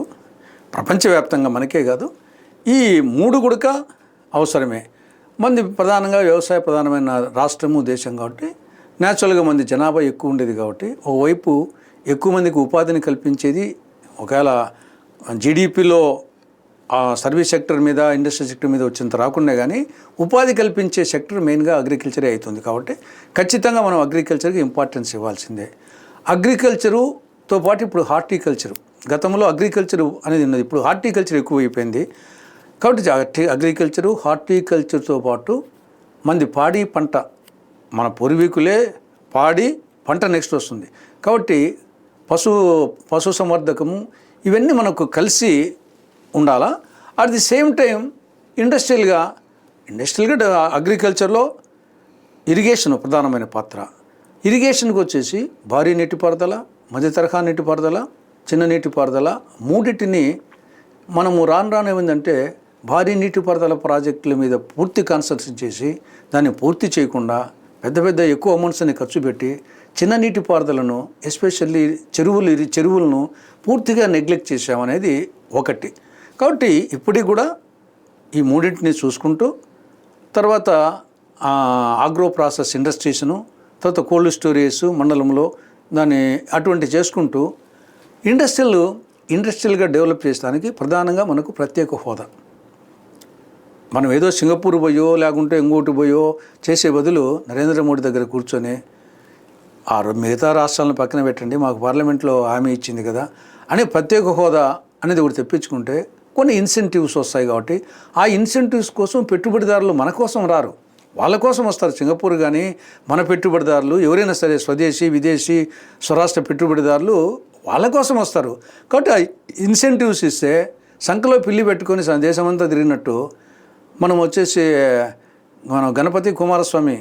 ప్రపంచవ్యాప్తంగా మనకే కాదు ఈ 3 కూడా అవసరమే. మంది ప్రధానంగా వ్యవసాయ ప్రధానమైన రాష్ట్రము దేశం కాబట్టి న్యాచురల్గా మంది జనాభా ఎక్కువ ఉండేది కాబట్టి ఓవైపు ఎక్కువ మందికి ఉపాధిని కల్పించేది. ఒకవేళ జీడిపిలో సర్వీస్ సెక్టర్ మీద, ఇండస్ట్రియల్ సెక్టర్ మీద వచ్చినంత రాకుండా కానీ ఉపాధి కల్పించే సెక్టర్ మెయిన్గా అగ్రికల్చరే అవుతుంది. కాబట్టి ఖచ్చితంగా మనం అగ్రికల్చర్కి ఇంపార్టెన్స్ ఇవ్వాల్సిందే. అగ్రికల్చరుతో పాటు ఇప్పుడు హార్టికల్చరు, గతంలో అగ్రికల్చరు అనేది ఉన్నది, ఇప్పుడు హార్టికల్చర్ ఎక్కువ అయిపోయింది. కాబట్టి అగ్రికల్చరు, హార్టికల్చర్తో పాటు మంది పాడి పంట, మన పూర్వీకులే పాడి పంట నెక్స్ట్ వస్తుంది. కాబట్టి పశు సంవర్ధకము ఇవన్నీ మనకు కలిసి ఉండాలా. అట్ ది సేమ్ టైం ఇండస్ట్రియల్గా అగ్రికల్చర్లో ఇరిగేషన్ ప్రధానమైన పాత్ర. ఇరిగేషన్కి వచ్చేసి భారీ నీటిపారుదల, మధ్య తరహా నీటిపారుదల, చిన్న నీటిపారుదల, మూడింటిని మనము రాను ఏమైందంటే భారీ నీటిపారుదల ప్రాజెక్టుల మీద పూర్తి కాన్సన్ట్రేట్ చేసి దాన్ని పూర్తి చేయకుండా పెద్ద ఎక్కువ అమౌంట్స్ని ఖర్చు పెట్టి చిన్న నీటిపారుదలను ఎస్పెషల్లీ చెరువులను పూర్తిగా నెగ్లెక్ట్ చేసామనేది ఒకటి. కాబట్టి ఇప్పటికి కూడా ఈ మూడింటిని చూసుకుంటూ తర్వాత ఆగ్రో ప్రాసెస్ ఇండస్ట్రీస్ను, తర్వాత కోల్డ్ స్టోరేజ్ మండలంలో దాన్ని అటువంటి చేసుకుంటూ ఇండస్ట్రియల్గా డెవలప్ చేయడానికి ప్రధానంగా మనకు ప్రత్యేక హోదా. మనం ఏదో సింగపూర్ పోయో లేకుంటే ఇంకోటి పోయో చేసే బదులు నరేంద్ర మోడీ దగ్గర కూర్చొని మిగతా రాష్ట్రాలను పక్కన పెట్టండి, మాకు పార్లమెంట్లో హామీ ఇచ్చింది కదా అని ప్రత్యేక హోదా అనేది ఒకటి తెప్పించుకుంటే కొన్ని ఇన్సెంటివ్స్ వస్తాయి. కాబట్టి ఆ ఇన్సెంటివ్స్ కోసం పెట్టుబడిదారులు మన కోసం రారు, వాళ్ళ కోసం వస్తారు. సింగపూర్ కానీ మన పెట్టుబడిదారులు ఎవరైనా సరే స్వదేశీ విదేశీ స్వరాష్ట్ర పెట్టుబడిదారులు వాళ్ళ కోసం వస్తారు. కాబట్టి ఆ ఇన్సెంటివ్స్ ఇస్తే సంఖలో పిల్లి పెట్టుకొని దేశమంతా తిరిగినట్టు మనం వచ్చేసి గణపతి కుమారస్వామి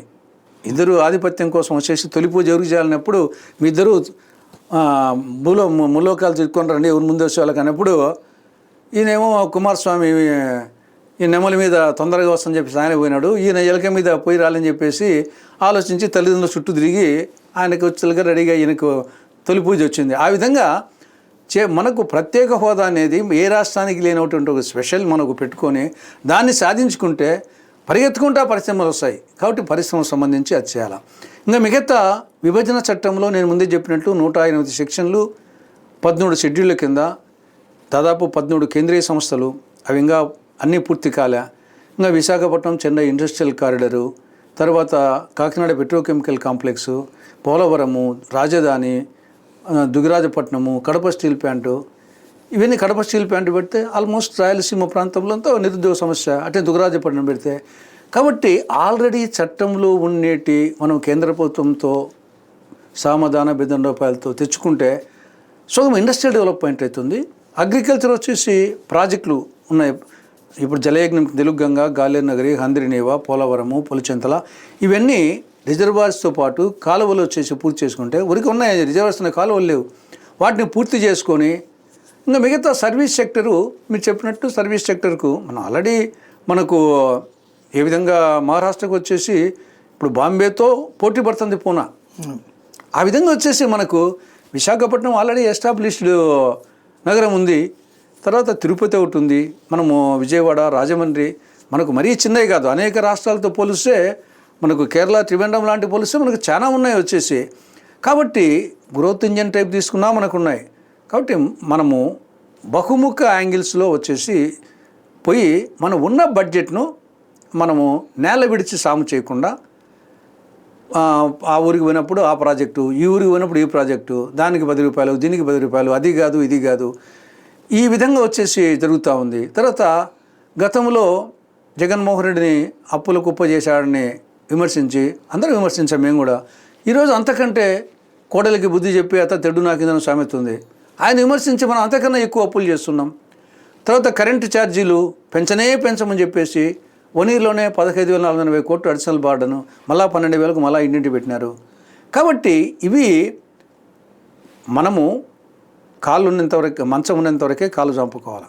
ఇద్దరు ఆధిపత్యం కోసం వచ్చేసి తొలి పూజ ఎవరికి చేయాలన్నప్పుడు మీ ఇద్దరు ముల్లోకాలు చిక్కుకొని రండి ఎవరు ముందు వచ్చే వాళ్ళకి అన్నప్పుడు ఈయనేమో కుమారస్వామి ఈ నెమలి మీద తొందరగా వస్తుందని చెప్పేసి ఆయన పోయినాడు, ఈయన ఎలక మీద పోయి రాలని చెప్పేసి ఆలోచించి తల్లిదండ్రుల చుట్టూ తిరిగి ఆయనకు వచ్చేలాగా రెడీగా ఈయనకు తొలి పూజ వచ్చింది. ఆ విధంగా మనకు ప్రత్యేక హోదా అనేది ఏ రాష్ట్రానికి లేనటువంటి ఒక స్పెషల్ మనకు పెట్టుకొని దాన్ని సాధించుకుంటే పరిగెత్తుకుంటా పరిశ్రమలు వస్తాయి. కాబట్టి పరిశ్రమకు సంబంధించి అది చేయాలి. ఇంకా మిగతా విభజన చట్టంలో నేను ముందే చెప్పినట్లు 108 సెక్షన్లు, 13 షెడ్యూళ్ళ కింద దాదాపు 13 కేంద్రీయ సంస్థలు, అవి ఇంకా అన్నీ పూర్తి కాలే. ఇంకా విశాఖపట్నం చెన్నై ఇండస్ట్రియల్ కారిడరు, తర్వాత కాకినాడ పెట్రోకెమికల్ కాంప్లెక్సు, పోలవరము, రాజధాని, దుగిరాజపట్నము, కడప స్టీల్ ప్లాంటు, ఇవన్నీ కడప స్టీల్ ప్లాంట్ పెడితే ఆల్మోస్ట్ రాయలసీమ ప్రాంతంలో అంతా నిరుద్యోగ సమస్య, అంటే దుగరాజపట్నం పెడితే. కాబట్టి ఆల్రెడీ చట్టంలో ఉండేటి మనం కేంద్ర ప్రభుత్వంతో సామధాన రూపాయలతో తెచ్చుకుంటే సగం ఇండస్ట్రియల్ డెవలప్మెంట్ అవుతుంది. అగ్రికల్చర్ వచ్చేసి ప్రాజెక్టులు ఉన్నాయి. ఇప్పుడు జలయజ్ఞం, తెలుగుగంగ, గాలేరు నగరి, హంద్రినీవ, పోలవరము, పులిచెంతల, ఇవన్నీ రిజర్వాయర్స్తో పాటు కాలువలు వచ్చేసి పూర్తి చేసుకుంటే, ఊరికి ఉన్నాయి రిజర్వాయర్స్ ఉన్న కాలువలు లేవు, వాటిని పూర్తి చేసుకొని ఇంకా మిగతా సర్వీస్ సెక్టరు, మీరు చెప్పినట్టు సర్వీస్ సెక్టర్కు మనం ఆల్రెడీ మనకు ఏ విధంగా మహారాష్ట్రకు వచ్చేసి ఇప్పుడు బాంబేతో పోటీ పడుతుంది పూనా, ఆ విధంగా వచ్చేసి మనకు విశాఖపట్నం ఆల్రెడీ ఎస్టాబ్లిష్డ్ నగరం ఉంది. తర్వాత తిరుపతి ఒకటి ఉంది, మనము విజయవాడ, రాజమండ్రి, మనకు మరీ చిన్నవి కాదు, అనేక రాష్ట్రాలతో పోలిస్తే మనకు కేరళ, త్రివేంద్రం లాంటి పోలిస్తే మనకు చాలా ఉన్నాయి వచ్చేసి. కాబట్టి గ్రోత్ ఇంజన్ టైప్ తీసుకున్నా మనకు ఉన్నాయి. కాబట్టి మనము బహుముఖ యాంగిల్స్లో వచ్చేసి పోయి మనం ఉన్న బడ్జెట్ను మనము నేల విడిచి సాము చేయకుండా, ఆ ఊరికి పోయినప్పుడు ఆ ప్రాజెక్టు, ఈ ఊరికి పోయినప్పుడు ఈ ప్రాజెక్టు, దానికి 10 రూపాయలు, దీనికి 10 రూపాయలు, అది కాదు ఇది కాదు, ఈ విధంగా వచ్చేసి జరుగుతూ ఉంది. తర్వాత గతంలో జగన్మోహన్ రెడ్డిని అప్పుల కుప్ప చేశాడని విమర్శించి అందరూ విమర్శించాం మేము కూడా. ఈరోజు అంతకంటే కోడలికి బుద్ధి చెప్పి అత తెడ్డు నాకిందని సామెత ఉంది. ఆయన విమర్శించి మనం అంతకన్నా ఎక్కువ అప్పులు చేస్తున్నాం. తర్వాత కరెంటు ఛార్జీలు పెంచమని చెప్పేసి 1 ఇయర్లోనే 15,440 కోట్లు అడిషనల్ బార్డను, మళ్ళా 12,000కు మళ్ళా ఇంటింటి పెట్టినారు. కాబట్టి ఇవి మనము కాళ్ళు ఉన్నంతవరకు, మంచం ఉన్నంతవరకే కాళ్ళు చంపుకోవాలి,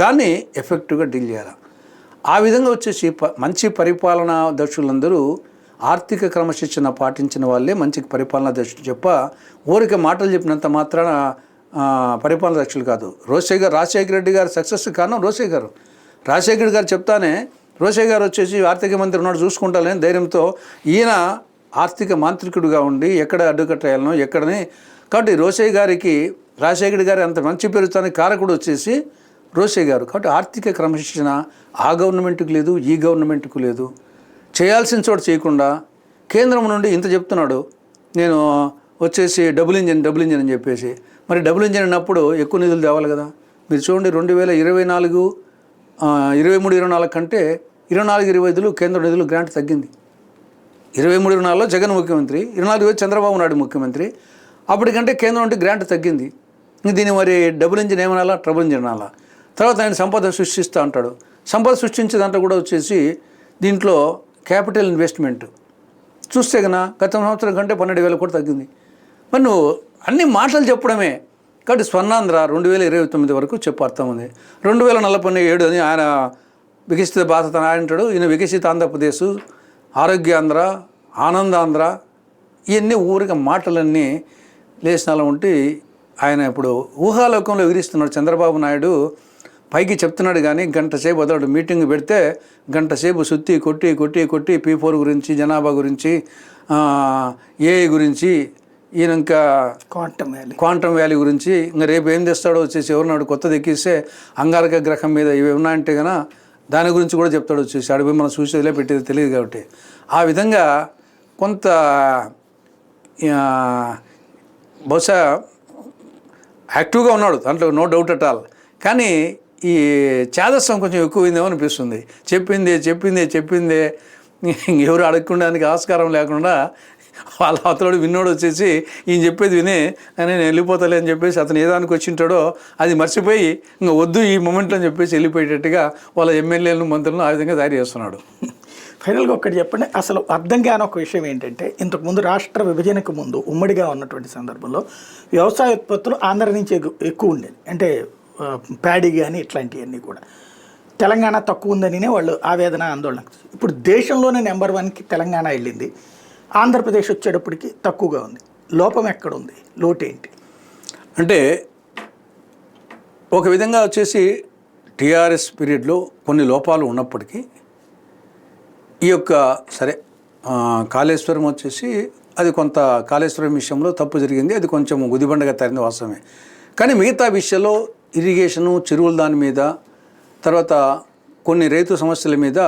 దాన్ని ఎఫెక్టివ్గా డీల్ చేయాలి. ఆ విధంగా వచ్చేసి మంచి పరిపాలనా దక్షులందరూ ఆర్థిక క్రమశిక్షణ పాటించిన వాళ్ళే మంచి పరిపాలనా దక్షులు చెప్ప ఊరికే మాటలు చెప్పినంత మాత్రాన పరిపాలనా దక్షులు కాదు. రాజశేఖర రెడ్డి గారు సక్సెస్ కారణం రాజశేఖర్ గారు చెప్తానే, రోషయ్య గారు వచ్చేసి ఆర్థిక మంత్రి ఉన్నాడు చూసుకుంటానని ధైర్యంతో ఈయన ఆర్థిక మాంత్రికుడిగా ఉండి ఎక్కడ అడ్డుకట్టేయాలనో ఎక్కడని. కాబట్టి రోషయ్య గారికి రాజశేఖర్ గారి అంత మంచి పేరుతానికి కారకుడు వచ్చేసి రోషయ్య గారు. కాబట్టి ఆర్థిక క్రమశిక్షణ ఆ గవర్నమెంట్కి లేదు, ఈ గవర్నమెంట్కు లేదు. చేయాల్సిన చోట చేయకుండా కేంద్రం నుండి ఇంత చెప్తున్నాడు, నేను వచ్చేసి డబుల్ ఇంజిన్ అని చెప్పేసి. మరి డబుల్ ఇంజిన్ అన్నప్పుడు ఎక్కువ నిధులు తేవాలి కదా. మీరు చూడండి 2024, 23-24 కంటే 24-25 కేంద్ర నిధులు గ్రాంట్ తగ్గింది. 23-24లో జగన్ ముఖ్యమంత్రి, 24 చంద్రబాబు నాయుడు ముఖ్యమంత్రి. అప్పటికంటే కేంద్రం అంటే గ్రాంట్ తగ్గింది. దీన్ని మరి డబుల్ ఇంజిన్ ఏమనాలా, ట్రబుల్ ఇంజిన్ అనాలా? తర్వాత ఆయన సంపద సృష్టిస్తూ అంటాడు. సంపద సృష్టించే దాంట్లో కూడా వచ్చేసి దీంట్లో క్యాపిటల్ ఇన్వెస్ట్మెంట్ చూస్తే కన్నా గత సంవత్సరం కంటే 12,000 కోట్లు తగ్గింది. మరి నువ్వు అన్ని మాటలు చెప్పడమే. కాబట్టి స్వర్ణాంధ్ర 2029 వరకు చెప్పు అర్థం ఉంది. 2047 అని ఆయన వికసిత భారత ఆయన అంటాడు. ఈయన వికసిత ఆంధ్రప్రదేశ్, ఆరోగ్యాంధ్ర, ఆనందాంధ్ర, ఇవన్నీ ఊరిక మాటలన్నీ లేచినాల ఉంటే ఆయన ఇప్పుడు ఊహాలోకంలో వివరిస్తున్నాడు. చంద్రబాబు నాయుడు పైకి చెప్తున్నాడు కానీ గంట సేపు వదలడు. మీటింగ్ పెడితే గంట సేపు సుత్తి కొట్టి P4 గురించి, జనాభా గురించి, ఏఐ గురించి, ఈయన ఇంకా క్వాంటమ్ వ్యాలీ గురించి, ఇంకా రేపు ఏం తెస్తాడో వచ్చేసి ఎవరినాడు కొత్తది ఎక్కిస్తే అంగారక గ్రహం మీద ఇవి ఉన్నాయంటే కన్నా దాని గురించి కూడా చెప్తాడు వచ్చేసి. అడిపోయి మనం చూసేదిలే పెట్టేది తెలియదు కాబట్టి ఆ విధంగా కొంత బహుశా యాక్టివ్గా ఉన్నాడు, దాంట్లో నో డౌట్ అట్ ఆల్. కానీ ఈ చేదస్సం కొంచెం ఎక్కువైందేమో అనిపిస్తుంది. చెప్పిందే ఎవరు అడగకుండానికి ఆస్కారం లేకుండా వాళ్ళ అతడు విన్నోడు వచ్చేసి ఈయన చెప్పేది విని నేను వెళ్ళిపోతాలే అని చెప్పేసి అతను ఏదానికి వచ్చింటాడో అది మర్చిపోయి ఇంకా వద్దు ఈ మూమెంట్లో అని చెప్పేసి వెళ్ళిపోయేటట్టుగా వాళ్ళ ఎమ్మెల్యేలను, మంత్రులను ఆ విధంగా తయారు చేస్తున్నాడు. ఫైనల్గా ఒక్కటి చెప్పండి, అసలు అర్థం కాని ఒక విషయం ఏంటంటే ఇంతకుముందు రాష్ట్ర విభజనకు ముందు ఉమ్మడిగా ఉన్నటువంటి సందర్భంలో వ్యవసాయ ఉత్పత్తులు ఆంధ్ర నుంచి ఎక్కువ ఉండేది. అంటే ప్యాడీ కానీ ఇట్లాంటివన్నీ కూడా. తెలంగాణ తక్కువ ఉందని వాళ్ళు ఆవేదన, ఆందోళన. ఇప్పుడు దేశంలోనే నెంబర్ 1కి తెలంగాణ వెళ్ళింది, ఆంధ్రప్రదేశ్ వచ్చేటప్పటికి తక్కువగా ఉంది. లోపం ఎక్కడుంది, లోటేంటి? అంటే ఒక విధంగా వచ్చేసి టీఆర్ఎస్ పీరియడ్లో కొన్ని లోపాలు ఉన్నప్పటికీ ఈ యొక్క సరే కాళేశ్వరం వచ్చేసి అది కొంత కాళేశ్వరం విషయంలో తప్పు జరిగింది, అది కొంచెం గుదిబండగా తరింది వాస్తవమే. కానీ మిగతా విషయంలో ఇరిగేషను, చెరువుల దాని మీద, తర్వాత కొన్ని రైతు సమస్యల మీద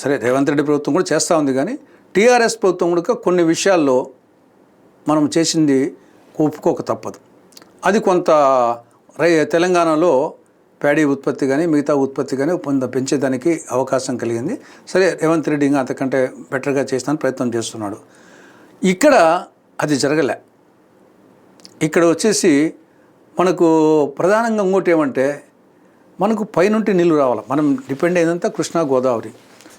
సరే రేవంత్ రెడ్డి ప్రభుత్వం కూడా చేస్తూ ఉంది. కానీ టీఆర్ఎస్ ప్రభుత్వం కూడా కొన్ని విషయాల్లో మనం చేసింది ఒప్పుకోక తప్పదు. అది కొంత తెలంగాణలో ప్యాడీ ఉత్పత్తి కానీ మిగతా ఉత్పత్తి కానీ పెంచేదానికి అవకాశం కలిగింది. సరే రేవంత్ రెడ్డి ఇంకా అంతకంటే బెటర్గా చేస్తానని ప్రయత్నం చేస్తున్నాడు. ఇక్కడ అది జరగలే. ఇక్కడ వచ్చేసి మనకు ప్రధానంగా ఇంకోటి ఏమంటే మనకు పైనుంటి నీళ్ళు రావాలి. మనం డిపెండ్ అయ్యేదంతా కృష్ణా, గోదావరి.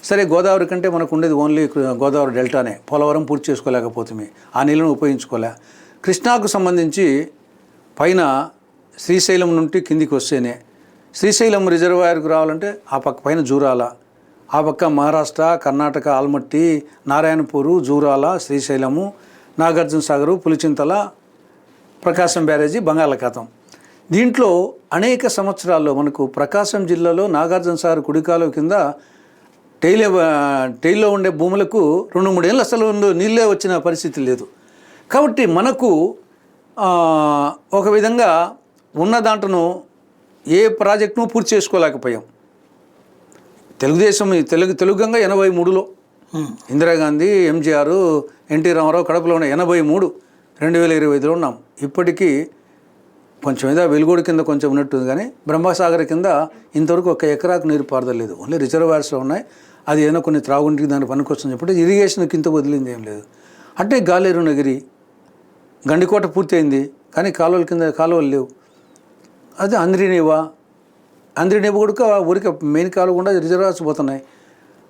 సరే గోదావరి కంటే మనకు ఉండేది ఓన్లీ గోదావరి డెల్టానే. పోలవరం పూర్తి చేసుకోలేకపోతుంది, ఆ నీళ్ళను ఉపయోగించుకోలే. కృష్ణాకు సంబంధించి పైన శ్రీశైలం నుండి కిందికి వస్తేనే శ్రీశైలం రిజర్వాయర్కు రావాలంటే ఆ పక్క పైన జూరాల, ఆ పక్క మహారాష్ట్ర, కర్ణాటక, ఆల్మట్టి, నారాయణపూరు, జూరాల, శ్రీశైలము, నాగార్జున సాగరు, పులిచింతల, ప్రకాశం బ్యారేజీ, బంగాళాఖాతం. దీంట్లో అనేక సంవత్సరాల్లో మనకు ప్రకాశం జిల్లాలో నాగార్జున సాగర్ కుడికాలువ కింద టైల్లో ఉండే భూములకు 2-3 ఏళ్ళు అసలు నీళ్ళే వచ్చిన పరిస్థితి లేదు. కాబట్టి మనకు ఒక విధంగా ఉన్న దాంట్ను ఏ ప్రాజెక్టును పూర్తి చేసుకోలేకపోయాం. తెలుగుదేశం తెలుగుగా 83లో ఇందిరాగాంధీ, ఎంజీఆర్, ఎన్టీ రామారావు కడపలో ఉన్న 83, 2025లో ఉన్నాం. ఇప్పటికీ కొంచెం ఏదో వెలుగోడు కింద కొంచెం ఉన్నట్టుంది, కానీ బ్రహ్మసాగర్ కింద ఇంతవరకు 1 ఎకరాకు నీరు పారదలేదు. ఓన్లీ రిజర్వాయర్స్లో ఉన్నాయి. అది ఏదైనా కొన్ని త్రాగుంటికి దాన్ని పనికొస్తుంది చెప్పి ఇరిగేషన్కి ఇంత వదిలింది ఏం లేదు. అంటే గాలేరు నగిరి, గండికోట పూర్తయింది కానీ కాలువల కింద కాలువలు లేవు. అది అంద్రినేవ కూడా ఊరికి మెయిన్ కాలువ కూడా రిజర్వాయర్స్ పోతున్నాయి.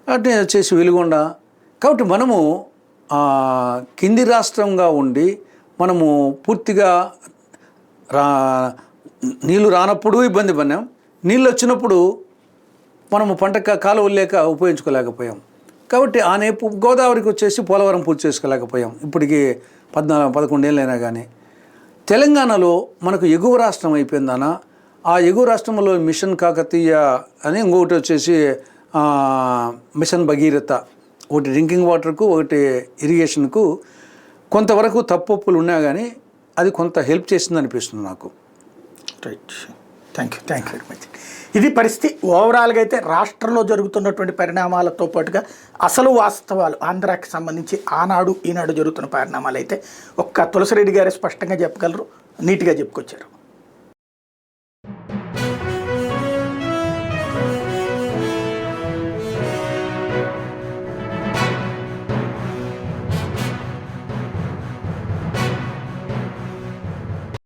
అంటే వచ్చేసి వెలుగొండ. కాబట్టి మనము కింది రాష్ట్రంగా ఉండి మనము పూర్తిగా నీళ్ళు రానప్పుడు ఇబ్బంది పడినాం, నీళ్ళు వచ్చినప్పుడు మనము పంట కాలువలు లేక ఉపయోగించుకోలేకపోయాం. కాబట్టి ఆ గోదావరికి వచ్చేసి పోలవరం పూర్తి చేసుకోలేకపోయాం. ఇప్పటికీ 14-11 ఏళ్ళైనా కానీ తెలంగాణలో మనకు ఎగువ రాష్ట్రం అయిపోయిందనా, ఆ ఎగువ రాష్ట్రంలో మిషన్ కాకతీయ అని, ఇంకొకటి వచ్చేసి మిషన్ భగీరథ, ఒకటి డ్రింకింగ్ వాటర్కు, ఒకటి ఇరిగేషన్కు కొంతవరకు తప్పులు ఉన్నా కానీ అది కొంత హెల్ప్ చేసింది అనిపిస్తుంది నాకు. Right, thank you very much. ఇది పరిస్థితి. ఓవరాల్గా అయితే రాష్ట్రంలో జరుగుతున్నటువంటి పరిణామాలతో పాటుగా అసలు వాస్తవాలు ఆంధ్రాకి సంబంధించి ఆనాడు ఈనాడు జరుగుతున్న పరిణామాలు అయితే ఒక్క తులసిరెడ్డి గారే స్పష్టంగా చెప్పగలరు, నీట్గా చెప్పుకొచ్చారు.